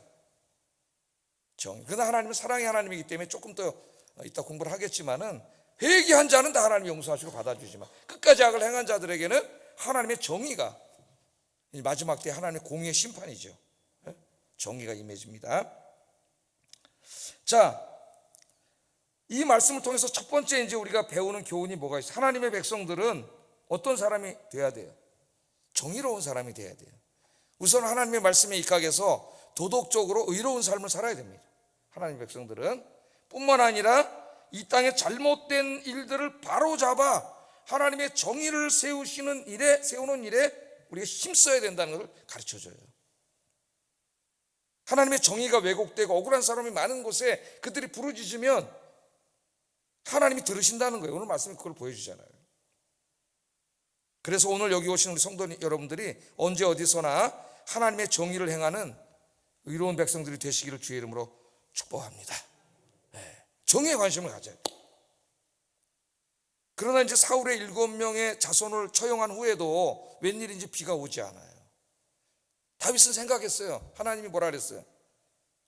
Speaker 1: 정의. 그러나 하나님은 사랑의 하나님이기 때문에 조금 더 이따 공부를 하겠지만은, 회개한 자는 다 하나님이 용서하시고 받아주지만 끝까지 악을 행한 자들에게는 하나님의 정의가, 마지막 때 하나님의 공의의 심판이죠. 정의가 임해집니다. 자, 이 말씀을 통해서 첫 번째 이제 우리가 배우는 교훈이 뭐가 있어요? 하나님의 백성들은 어떤 사람이 돼야 돼요? 정의로운 사람이 돼야 돼요. 우선 하나님의 말씀에 입각해서 도덕적으로 의로운 삶을 살아야 됩니다. 하나님의 백성들은 뿐만 아니라 이 땅의 잘못된 일들을 바로잡아 하나님의 정의를 세우는 일에 우리가 힘써야 된다는 것을 가르쳐줘요. 하나님의 정의가 왜곡되고 억울한 사람이 많은 곳에 그들이 부르짖으면 하나님이 들으신다는 거예요. 오늘 말씀이 그걸 보여주잖아요. 그래서 오늘 여기 오신 우리 성도 여러분들이 언제 어디서나 하나님의 정의를 행하는 의로운 백성들이 되시기를 주의 이름으로 축복합니다. 정의에 관심을 가져야 돼요. 그러나 이제 사울의 7명의 자손을 처형한 후에도 웬일인지 비가 오지 않아요. 다윗은 생각했어요. 하나님이 뭐라 그랬어요?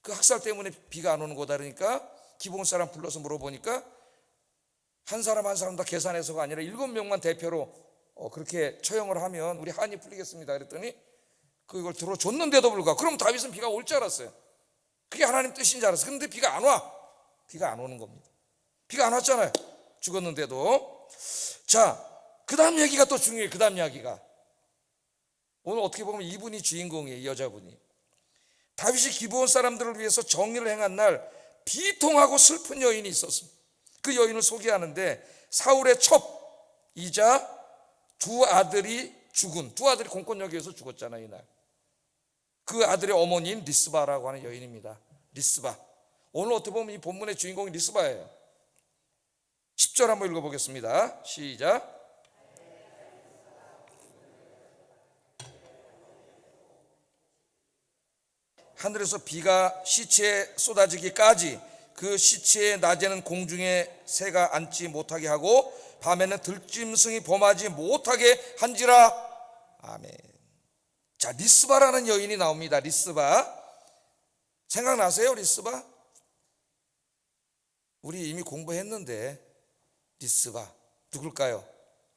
Speaker 1: 그 학살 때문에 비가 안 오는 거다. 그러니까 기브온 사람 불러서 물어보니까 한 사람 한 사람 다 계산해서가 아니라 7명만 대표로 그렇게 처형을 하면 우리 한이 풀리겠습니다. 그랬더니 그걸 들어줬는데도 불구하고, 그럼 다윗은 비가 올 줄 알았어요. 그게 하나님 뜻인 줄 알았어요. 그런데 비가 안 와. 비가 안 오는 겁니다. 비가 안 왔잖아요. 죽었는데도. 자, 그 다음 얘기가 또 중요해요. 그 다음 이야기가 오늘 어떻게 보면 이분이 주인공이에요. 이 여자분이. 다윗이 기브온 사람들을 위해서 정의를 행한 날 비통하고 슬픈 여인이 있었습니다. 그 여인을 소개하는데 사울의 첩이자 두 아들이 공권력에서 죽었잖아요. 이날 그 아들의 어머니인 리스바라고 하는 여인입니다. 리스바. 오늘 어떻게 보면 이 본문의 주인공이 리스바예요. 10절 한번 읽어보겠습니다. 시작. 하늘에서 비가 시체에 쏟아지기까지 그 시체의 낮에는 공중에 새가 앉지 못하게 하고 밤에는 들짐승이 범하지 못하게 한지라. 아멘. 자, 리스바라는 여인이 나옵니다. 리스바. 생각나세요? 리스바? 우리 이미 공부했는데 리스바 누굴까요?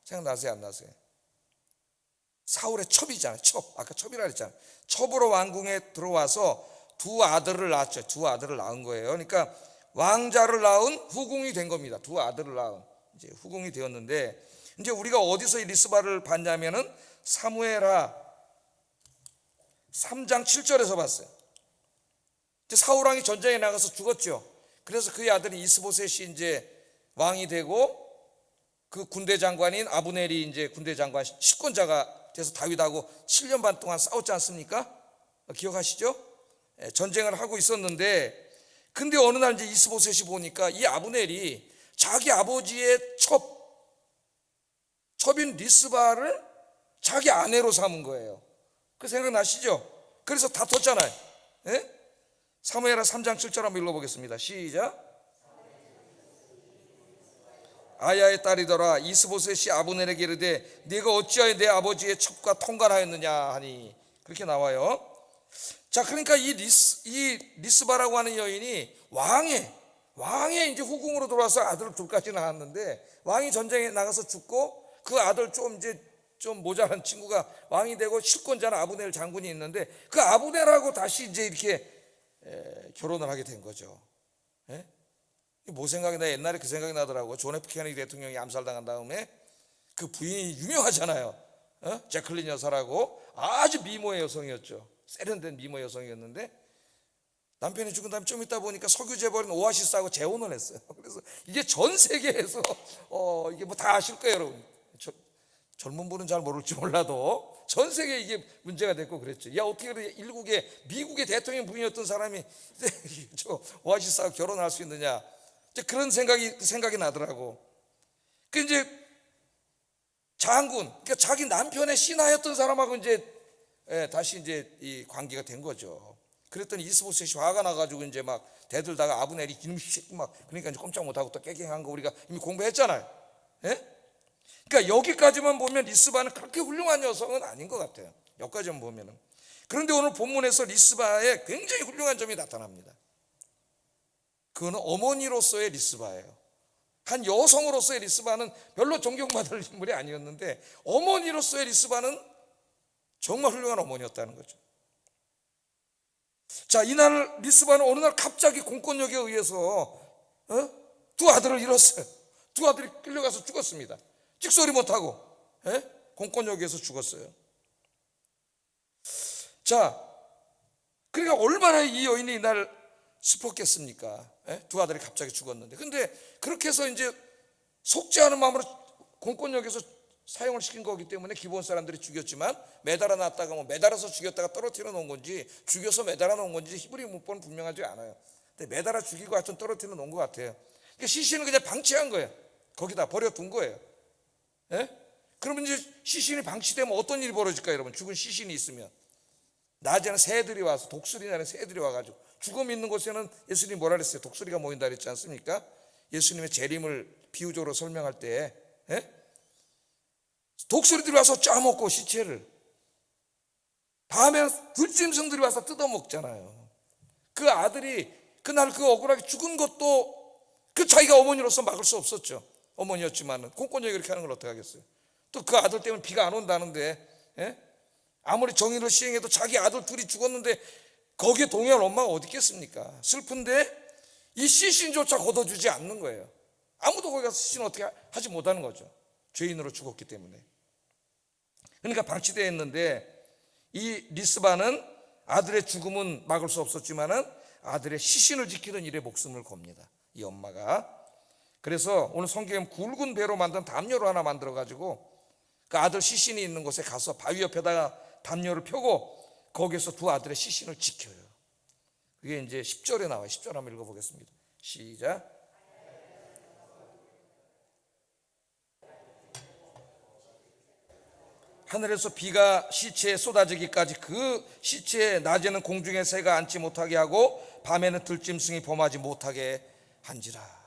Speaker 1: 생각나세요, 안 나세요? 사울의 첩이잖아요. 첩. 아까 첩이라 그랬잖아요. 첩으로 왕궁에 들어와서 두 아들을 낳았죠. 두 아들을 낳은 거예요. 그러니까 왕자를 낳은 후궁이 된 겁니다. 두 아들을 낳은 이제 후궁이 되었는데, 이제 우리가 어디서 이 리스바를 봤냐면은 사무엘하 3장 7절에서 봤어요. 이제 사울 왕이 전쟁에 나가서 죽었죠. 그래서 그의 아들이 이스보셋이 이제 왕이 되고, 그 군대 장관인 아브넬이 이제 군대 장관 식권자가 돼서 다윗하고 7년 반 동안 싸웠지 않습니까? 기억하시죠? 전쟁을 하고 있었는데, 근데 어느 날 이제 이스보셋이 보니까 이 아브넬이 자기 아버지의 첩인 리스바를 자기 아내로 삼은 거예요. 그 생각나시죠? 그래서 다퉜잖아요. 예? 사무엘하 3장 7절 한번 읽어보겠습니다. 시작. 아야의 딸이더라. 이스보셋이 아브넬에게 이르되 네가 어찌하여 내 아버지의 첩과 통관하였느냐 하니, 그렇게 나와요. 자, 그러니까 이 리스바라고 하는 여인이 왕의 이제 후궁으로 들어와서 아들을 둘까지 낳았는데, 왕이 전쟁에 나가서 죽고 그 아들 좀 모자란 친구가 왕이 되고 실권자는 아브넬 장군이 있는데, 그 아브넬하고 다시 이제 이렇게 결혼을 하게 된 거죠. 예? 뭐 생각이 나? 옛날에 그 생각이 나더라고요. 존 F 케네디 대통령이 암살당한 다음에 그 부인이 유명하잖아요. 제클린 여사라고 아주 미모의 여성이었죠. 세련된 미모의 여성이었는데, 남편이 죽은 다음에 좀 있다 보니까 석유 재벌인 오아시스하고 재혼을 했어요. 그래서 이게 전 세계에서 이게 뭐 다 아실 거예요, 여러분. 젊은 분은 잘 모를지 몰라도 전 세계에 이게 문제가 됐고 그랬죠. 야, 어떻게 미국의 대통령 부인이었던 사람이 저 오아시스하고 결혼할 수 있느냐. 그런 생각이 나더라고. 그 이제 장군, 그러니까 자기 남편의 신하였던 사람하고 이제 다시 이제 이 관계가 된 거죠. 그랬더니 이스보셋이 화가 나가지고 이제 막 대들다가 아브넬이 막, 그러니까 이제 꼼짝 못하고 또 깨갱한 거 우리가 이미 공부했잖아요. 예? 그러니까 여기까지만 보면 리스바는 그렇게 훌륭한 여성은 아닌 것 같아요. 여기까지만 보면은. 그런데 오늘 본문에서 리스바의 굉장히 훌륭한 점이 나타납니다. 그거는 어머니로서의 리스바예요. 한 여성으로서의 리스바는 별로 존경받을 인물이 아니었는데, 어머니로서의 리스바는 정말 훌륭한 어머니였다는 거죠. 자, 이날 리스바는 어느 날 갑자기 공권력에 의해서 두 아들을 잃었어요. 두 아들이 끌려가서 죽었습니다. 찍소리 못하고 공권력에서 죽었어요. 자, 그러니까 얼마나 이 여인이 이날 슬펐겠습니까? 두 아들이 갑자기 죽었는데. 근데 그렇게 해서 이제 속지 않은 마음으로 공권력에서 사용을 시킨 거기 때문에 기본 사람들이 죽였지만, 매달아 놨다가 뭐 매달아서 죽였다가 떨어뜨려 놓은 건지 죽여서 매달아 놓은 건지 히브리 문법은 분명하지 않아요. 근데 매달아 죽이고 하여튼 떨어뜨려 놓은 것 같아요. 그러니까 시신은 그냥 방치한 거예요. 거기다 버려둔 거예요. 그러면 이제 시신이 방치되면 어떤 일이 벌어질까요, 여러분? 죽은 시신이 있으면 낮에는 새들이 와서, 독수리 나는 새들이 와가지고, 죽음 있는 곳에는 예수님이 뭐라 그랬어요? 독수리가 모인다 그랬지 않습니까? 예수님의 재림을 비유적으로 설명할 때 독수리들이 와서 짜먹고 시체를, 다음에는 들짐승들이 와서 뜯어먹잖아요. 그 아들이 그날 그 억울하게 죽은 것도 그 자기가 어머니로서 막을 수 없었죠. 어머니였지만은 공권력이 이렇게 하는 걸 어떻게 하겠어요? 또 그 아들 때문에 비가 안 온다는데, 아무리 정의를 시행해도 자기 아들 둘이 죽었는데 거기에 동의할 엄마가 어디 있겠습니까? 슬픈데 이 시신조차 걷어주지 않는 거예요. 아무도 거기 가서 시신 어떻게 하지 못하는 거죠. 죄인으로 죽었기 때문에. 그러니까 방치되어 있는데, 이 리스바는 아들의 죽음은 막을 수 없었지만은 아들의 시신을 지키는 일에 목숨을 겁니다, 이 엄마가. 그래서 오늘 성경에 굵은 배로 만든 담요를 하나 만들어 가지고 그 아들 시신이 있는 곳에 가서 바위 옆에다가 담요를 펴고 거기에서 두 아들의 시신을 지켜요. 그게 이제 10절에 나와요. 10절 한번 읽어보겠습니다. 시작. 하늘에서 비가 시체에 쏟아지기까지 그 시체에 낮에는 공중의 새가 앉지 못하게 하고 밤에는 들짐승이 범하지 못하게 한지라.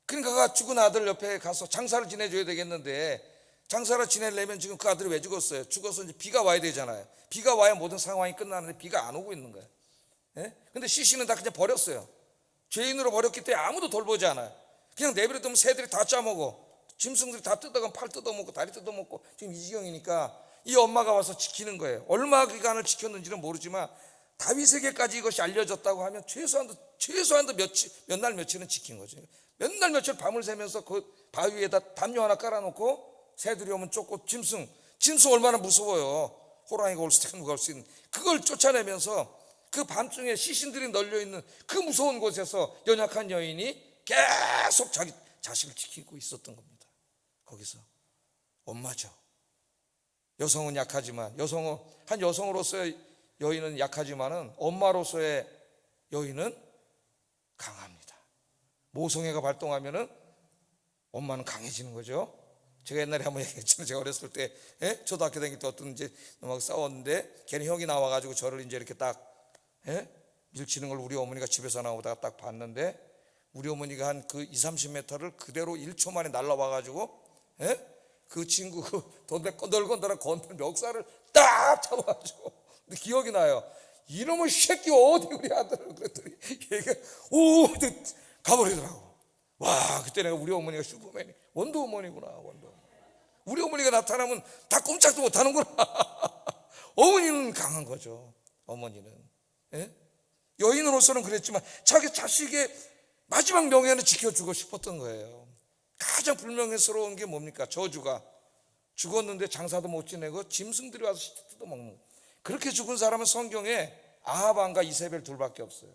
Speaker 1: 그러니까 죽은 아들 옆에 가서 장사를 지내줘야 되겠는데, 장사를 지내려면 지금 그 아들이 왜 죽었어요? 죽어서 이제 비가 와야 되잖아요. 비가 와야 모든 상황이 끝나는데 비가 안 오고 있는 거예요. 근데 시신은 다 그냥 버렸어요. 죄인으로 버렸기 때문에 아무도 돌보지 않아요. 그냥 내버려두면 새들이 다 짜먹어. 짐승들이 다 뜯어가면 팔 뜯어먹고 다리 뜯어먹고 지금 이 지경이니까 이 엄마가 와서 지키는 거예요. 얼마 기간을 지켰는지는 모르지만 다윗에게까지 이것이 알려졌다고 하면 최소한도 몇 날 며칠은 지킨 거죠. 몇 날 며칠 밤을 새면서 그 바위에다 담요 하나 깔아놓고 새들이 오면 쫓고 짐승 얼마나 무서워요. 호랑이가 올 수도 있고 누가 올 수 있는 그걸 쫓아내면서 그 밤중에 시신들이 널려있는 그 무서운 곳에서 연약한 여인이 계속 자기 자식을 지키고 있었던 겁니다. 거기서 엄마죠. 여성은 약하지만 한 여성으로서의 여인은 약하지만은 엄마로서의 여인은 강합니다. 모성애가 발동하면은 엄마는 강해지는 거죠. 제가 옛날에 한번 얘기했잖아요. 제가 어렸을 때 초등학교 다닐 때 어떤 이제 막 싸웠는데 걔는 형이 나와가지고 저를 이제 이렇게 딱 밀치는 걸 우리 어머니가 집에서 나오다가 딱 봤는데 우리 어머니가 한 그 20-30m를 그대로 1초 만에 날라와가지고 그 친구 그 건들건들한 건들 멱살을 딱 잡아가지고 근데 기억이 나요. 이놈의 새끼 어디 우리 아들을 그랬더니 얘가 오 가버리더라고. 와 그때 내가 우리 어머니가 슈퍼맨이 원더우먼이구나. 우리 어머니가 나타나면 다 꼼짝도 못하는구나. 어머니는 강한 거죠. 어머니는 여인으로서는 그랬지만 자기 자식의 마지막 명예는 지켜주고 싶었던 거예요. 가장 불명예스러운 게 뭡니까? 저주가 죽었는데 장사도 못 지내고 짐승들이 와서 뜯어먹는 거. 그렇게 죽은 사람은 성경에 아합왕과 이세벨 둘밖에 없어요.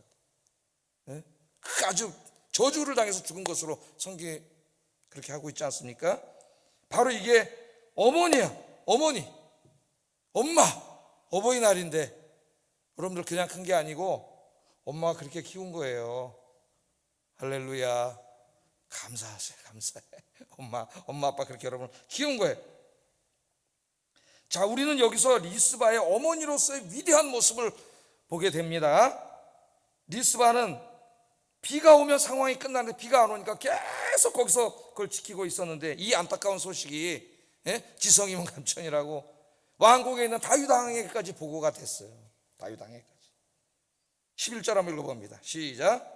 Speaker 1: 그 아주 저주를 당해서 죽은 것으로 성경이 그렇게 하고 있지 않습니까? 바로 이게 어머니야. 엄마 어버이날인데 여러분들 그냥 큰 게 아니고 엄마가 그렇게 키운 거예요. 할렐루야. 감사하세요. 감사해. 엄마 아빠 그렇게 여러분을 키운 거예요. 자, 우리는 여기서 리스바의 어머니로서의 위대한 모습을 보게 됩니다. 리스바는 비가 오면 상황이 끝나는데 비가 안 오니까 계속 거기서 그걸 지키고 있었는데 이 안타까운 소식이 지성이면 감천이라고 왕국에 있는 다윗 왕에게까지 보고가 됐어요. 다윗 왕에게까지. 11절 한번 읽어봅니다. 시작.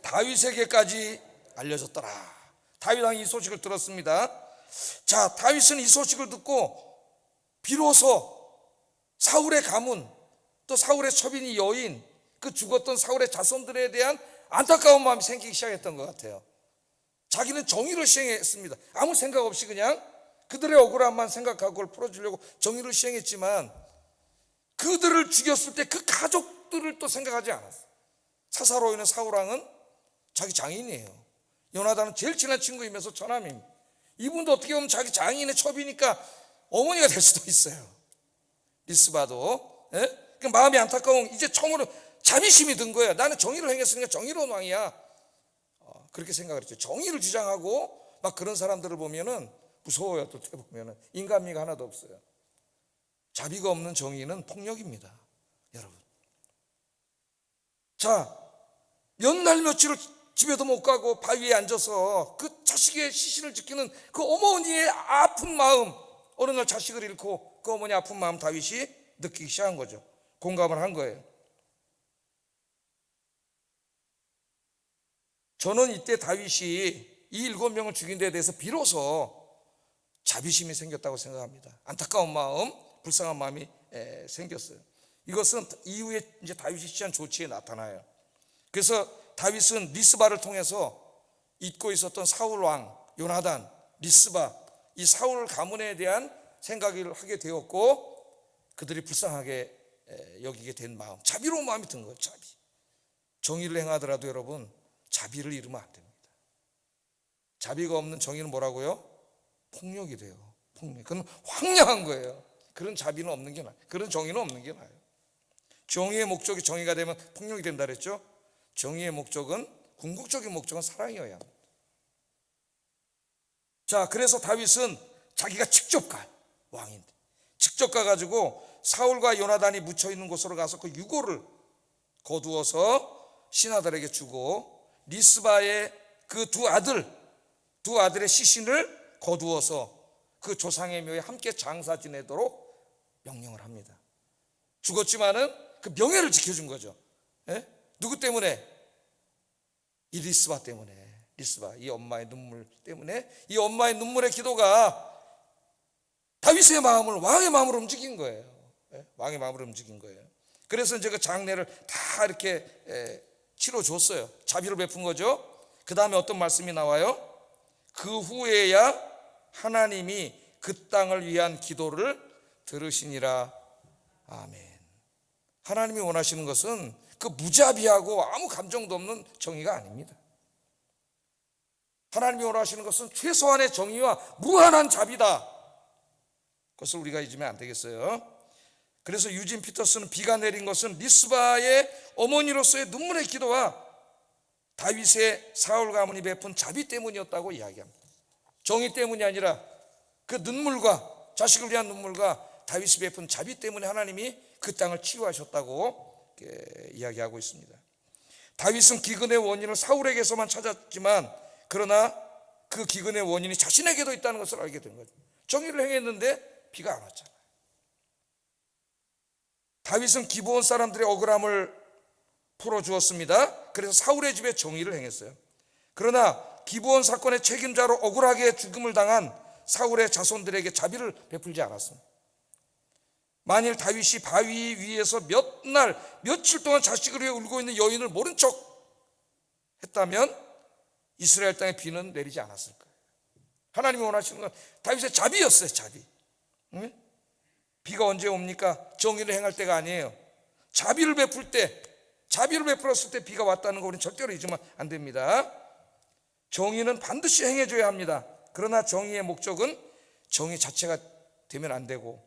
Speaker 1: 다윗에게까지 알려졌더라. 다윗 왕이 이 소식을 들었습니다. 자, 다윗은 이 소식을 듣고 비로소 사울의 가문 또 사울의 첩인이 여인 그 죽었던 사울의 자손들에 대한 안타까운 마음이 생기기 시작했던 것 같아요. 자기는 정의를 시행했습니다. 아무 생각 없이 그냥 그들의 억울함만 생각하고 그걸 풀어주려고 정의를 시행했지만 그들을 죽였을 때 그 가족들을 또 생각하지 않았어요. 사사로 있는 사울왕은 자기 장인이에요. 요나단은 제일 친한 친구이면서 처남입니다. 이분도 어떻게 보면 자기 장인의 첩이니까 어머니가 될 수도 있어요. 리스바도 그 마음이 안타까운 이제 처음으로 자비심이 든 거예요. 나는 정의를 행했으니까 정의로운 왕이야. 그렇게 생각을 했죠. 정의를 주장하고 막 그런 사람들을 보면은 무서워요. 또 보면은 인간미가 하나도 없어요. 자비가 없는 정의는 폭력입니다, 여러분. 자, 몇 날 며칠을 집에도 못 가고 바위에 앉아서 그 자식의 시신을 지키는 그 어머니의 아픈 마음, 어느 날 자식을 잃고 그 어머니 아픈 마음 다윗이 느끼기 시작한 거죠. 공감을 한 거예요. 저는 이때 다윗이 이 7명을 죽인 데에 대해서 비로소 자비심이 생겼다고 생각합니다. 안타까운 마음, 불쌍한 마음이 생겼어요. 이것은 이후에 이제 다윗이 취한 조치에 나타나요. 그래서 다윗은 리스바를 통해서 잊고 있었던 사울 왕 요나단, 리스바 이 사울 가문에 대한 생각을 하게 되었고 그들이 불쌍하게 여기게 된 마음, 자비로운 마음이 든 거예요. 자비. 정의를 행하더라도 여러분 자비를 잃으면 안 됩니다. 자비가 없는 정의는 뭐라고요? 폭력이 돼요. 폭력. 그건 황량한 거예요. 그런 자비는 없는 게 나아요. 그런 정의는 없는 게 나아요. 정의의 목적이 정의가 되면 폭력이 된다 그랬죠? 정의의 목적은, 궁극적인 목적은 사랑이어야 합니다. 자, 그래서 다윗은 자기가 직접 가, 왕인데 직접 가가지고 사울과 요나단이 묻혀있는 곳으로 가서 그 유골을 거두어서 신하들에게 주고 리스바의 그 두 아들의 시신을 거두어서 그 조상의 묘에 함께 장사 지내도록 명령을 합니다. 죽었지만은 그 명예를 지켜준 거죠. 누구 때문에? 이 리스바 때문에, 리스바, 이 엄마의 눈물 때문에, 이 엄마의 눈물의 기도가 다윗의 마음을, 왕의 마음을 움직인 거예요. 왕의 마음을 움직인 거예요. 그래서 이제 그 장례를 다 이렇게 치러줬어요. 자비를 베푼 거죠. 그 다음에 어떤 말씀이 나와요? 그 후에야 하나님이 그 땅을 위한 기도를 들으시니라. 아멘. 하나님이 원하시는 것은 그 무자비하고 아무 감정도 없는 정의가 아닙니다. 하나님이 원하시는 것은 최소한의 정의와 무한한 자비다. 그것을 우리가 잊으면 안 되겠어요. 그래서 유진 피터스는 비가 내린 것은 리스바의 어머니로서의 눈물의 기도와 다윗의 사울 가문이 베푼 자비 때문이었다고 이야기합니다. 정의 때문이 아니라 그 눈물과, 자식을 위한 눈물과 다윗이 베푼 자비 때문에 하나님이 그 땅을 치유하셨다고 이야기하고 있습니다. 다윗은 기근의 원인을 사울에게서만 찾았지만, 그러나 그 기근의 원인이 자신에게도 있다는 것을 알게 된 거죠. 정의를 행했는데 비가 안 왔잖아요. 다윗은 기브온 사람들의 억울함을 풀어주었습니다. 그래서 사울의 집에 정의를 행했어요. 그러나 기브온 사건의 책임자로 억울하게 죽음을 당한 사울의 자손들에게 자비를 베풀지 않았습니다. 만일 다윗이 바위 위에서 몇 날, 며칠 동안 자식을 위해 울고 있는 여인을 모른 척 했다면 이스라엘 땅에 비는 내리지 않았을 거예요. 하나님이 원하시는 건 다윗의 자비였어요. 자비. 응? 비가 언제 옵니까? 정의를 행할 때가 아니에요. 자비를 베풀 때, 자비를 베풀었을 때 비가 왔다는 거 우리는 절대로 잊으면 안 됩니다. 정의는 반드시 행해줘야 합니다. 그러나 정의의 목적은 정의 자체가 되면 안 되고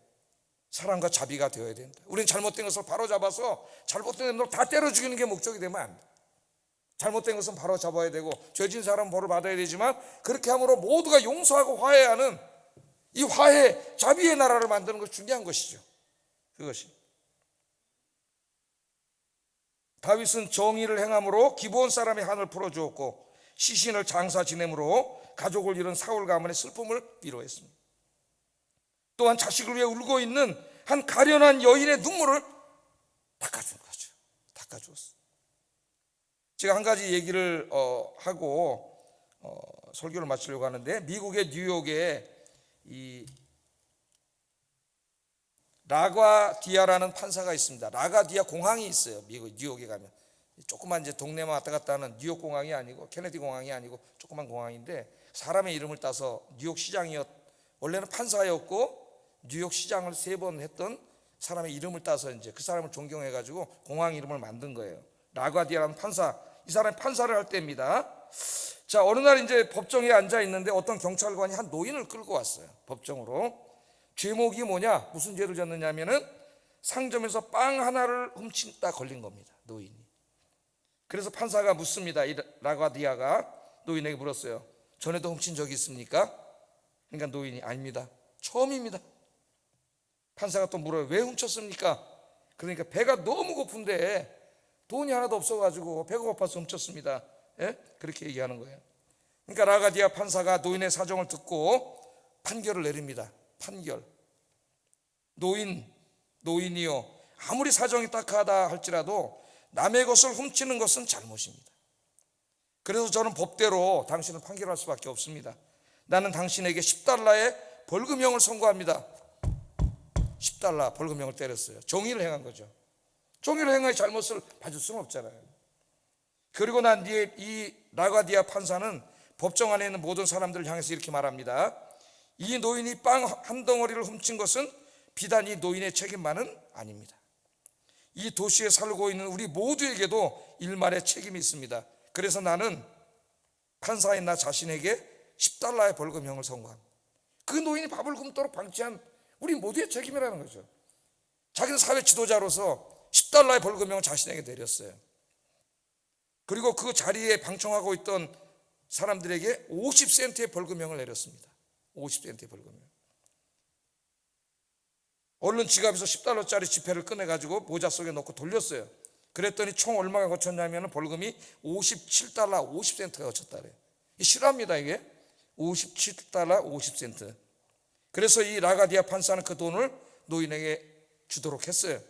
Speaker 1: 사랑과 자비가 되어야 된다. 우리는 잘못된 것을 바로 잡아서 잘못된 놈을 다 때려 죽이는 게 목적이 되면 안 돼. 잘못된 것은 바로 잡아야 되고 죄진 사람은 벌을 받아야 되지만, 그렇게 함으로 모두가 용서하고 화해하는 이 화해, 자비의 나라를 만드는 것이 중요한 것이죠. 그것이 다윗은 정의를 행함으로 기브온 사람의 한을 풀어주었고, 시신을 장사 지냄으로 가족을 잃은 사울 가문의 슬픔을 위로했습니다. 또한 자식을 위해 울고 있는 한 가련한 여인의 눈물을 닦아준 거죠. 닦아주었어요. 제가 한 가지 얘기를 하고 설교를 마치려고 하는데, 미국의 뉴욕에 이 라과디아라는 판사가 있습니다. 라과디아 공항이 있어요. 미국 뉴욕에 가면 조그만 이제 동네만 왔다 갔다 하는 뉴욕 공항이 아니고 케네디 공항이 아니고 조그만 공항인데, 사람의 이름을 따서 뉴욕 시장이었, 원래는 판사였고 뉴욕 시장을 3번 했던 사람의 이름을 따서 이제 그 사람을 존경해 가지고 공항 이름을 만든 거예요. 라과디아라는 판사, 이 사람이 판사를 할 때입니다. 자, 어느 날 이제 법정에 앉아 있는데 어떤 경찰관이 한 노인을 끌고 왔어요. 법정으로. 죄목이 뭐냐, 무슨 죄를 졌느냐면은 상점에서 빵 하나를 훔친다 걸린 겁니다. 노인이. 그래서 판사가 묻습니다. 이 라과디아가 노인에게 물었어요. 전에도 훔친 적이 있습니까? 그러니까 노인이 아닙니다. 처음입니다. 판사가 또 물어요. 왜 훔쳤습니까? 그러니까 배가 너무 고픈데 돈이 하나도 없어가지고 배가 고파서 훔쳤습니다. 예? 그렇게 얘기하는 거예요. 그러니까 라가디아 판사가 노인의 사정을 듣고 판결을 내립니다. 판결. 노인이요, 아무리 사정이 딱하다 할지라도 남의 것을 훔치는 것은 잘못입니다. 그래서 저는 법대로 당신을 판결할 수밖에 없습니다. 나는 당신에게 $10의 벌금형을 선고합니다. $10 벌금형을 때렸어요. 정의를 행한 거죠. 정의를 행하여 잘못을 봐줄 수는 없잖아요. 그리고 난 뒤에 이 라가디아 판사는 법정 안에 있는 모든 사람들을 향해서 이렇게 말합니다. 이 노인이 빵 한 덩어리를 훔친 것은 비단 이 노인의 책임만은 아닙니다. 이 도시에 살고 있는 우리 모두에게도 일말의 책임이 있습니다. 그래서 나는 판사인 나 자신에게 $10의 벌금형을 선고합니다. 그 노인이 밥을 굶도록 방치한 우리 모두의 책임이라는 거죠. 자기는 사회 지도자로서 $10의 벌금형을 자신에게 내렸어요. 그리고 그 자리에 방청하고 있던 사람들에게 50센트의 벌금형을 내렸습니다. 50센트의 벌금형. 얼른 지갑에서 $10짜리 지폐를 꺼내가지고 모자 속에 넣고 돌렸어요. 그랬더니 총 얼마가 거쳤냐면 벌금이 $57 50센트가 거쳤다래요. 실화입니다. 이게 $57 50센트. 그래서 이 라가디아 판사는 그 돈을 노인에게 주도록 했어요.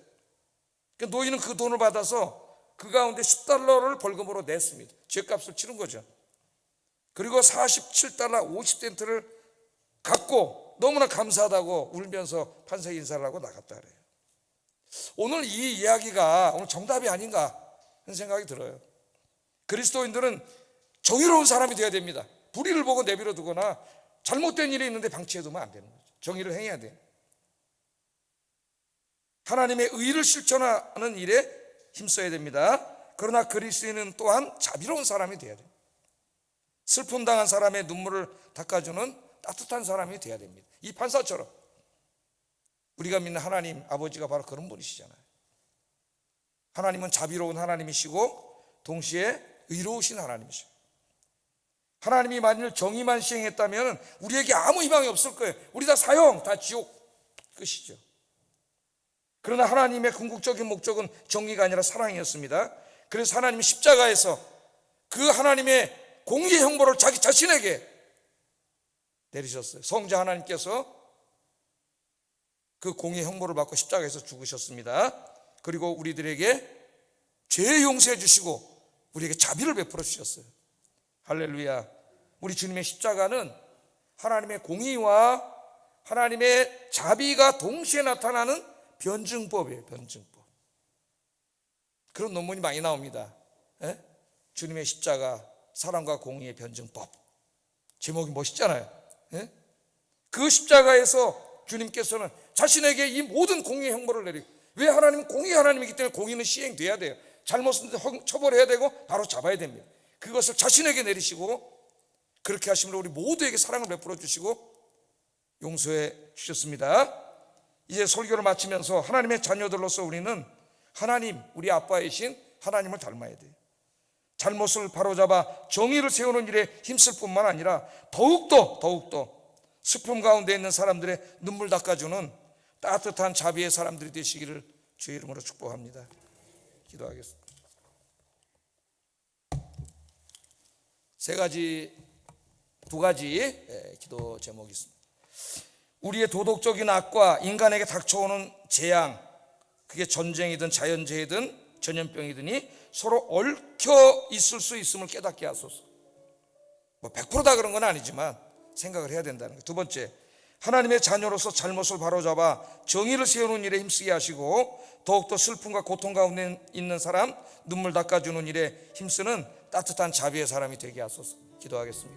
Speaker 1: 노인은 그 돈을 받아서 그 가운데 10달러를 벌금으로 냈습니다. 죗값을 치른 거죠. 그리고 47달러 50센트를 갖고 너무나 감사하다고 울면서 판사에 인사를 하고 나갔다 그래요. 오늘 이 이야기가 오늘 정답이 아닌가 하는 생각이 들어요. 그리스도인들은 정의로운 사람이 되어야 됩니다. 불의를 보고 내버려 두거나 잘못된 일이 있는데 방치해두면 안 되는 거죠. 정의를 행해야 돼요. 하나님의 의를 실천하는 일에 힘써야 됩니다. 그러나 그리스도인은 또한 자비로운 사람이 되어야 돼요. 슬픔 당한 사람의 눈물을 닦아주는 따뜻한 사람이 되어야 됩니다. 이 판사처럼 우리가 믿는 하나님 아버지가 바로 그런 분이시잖아요. 하나님은 자비로운 하나님이시고 동시에 의로우신 하나님이시고, 하나님이 만일 정의만 시행했다면 우리에게 아무 희망이 없을 거예요. 우리 다 사형, 다 지옥 끝이죠. 그러나 하나님의 궁극적인 목적은 정의가 아니라 사랑이었습니다. 그래서 하나님이 십자가에서 그 하나님의 공의의 형벌을 자기 자신에게 내리셨어요. 성자 하나님께서 그 공의의 형벌을 받고 십자가에서 죽으셨습니다. 그리고 우리들에게 죄 용서해 주시고 우리에게 자비를 베풀어 주셨어요. 할렐루야. 우리 주님의 십자가는 하나님의 공의와 하나님의 자비가 동시에 나타나는 변증법이에요. 변증법. 그런 논문이 많이 나옵니다. 예? 주님의 십자가 사랑과 공의의 변증법. 제목이 멋있잖아요. 예? 그 십자가에서 주님께서는 자신에게 이 모든 공의의 형벌을 내리고, 왜? 하나님은 공의 하나님이기 때문에 공의는 시행돼야 돼요. 잘못은 처벌해야 되고 바로 잡아야 됩니다. 그것을 자신에게 내리시고 그렇게 하심으로 우리 모두에게 사랑을 베풀어 주시고 용서해 주셨습니다. 이제 설교를 마치면서 하나님의 자녀들로서 우리는 하나님, 우리 아빠이신 하나님을 닮아야 돼요. 잘못을 바로잡아 정의를 세우는 일에 힘쓸 뿐만 아니라 더욱더 슬픔 가운데 있는 사람들의 눈물 닦아주는 따뜻한 자비의 사람들이 되시기를 주의 이름으로 축복합니다. 기도하겠습니다. 두 가지 기도 제목이 있습니다. 우리의 도덕적인 악과 인간에게 닥쳐오는 재앙, 그게 전쟁이든 자연재해든 전염병이든이 서로 얽혀 있을 수 있음을 깨닫게 하소서. 100%다 그런 건 아니지만 생각을 해야 된다는 거예요. 두 번째, 하나님의 자녀로서 잘못을 바로잡아 정의를 세우는 일에 힘쓰게 하시고 더욱더 슬픔과 고통 가운데 있는 사람 눈물 닦아주는 일에 힘쓰는 따뜻한 자비의 사람이 되게 하소서. 기도하겠습니다.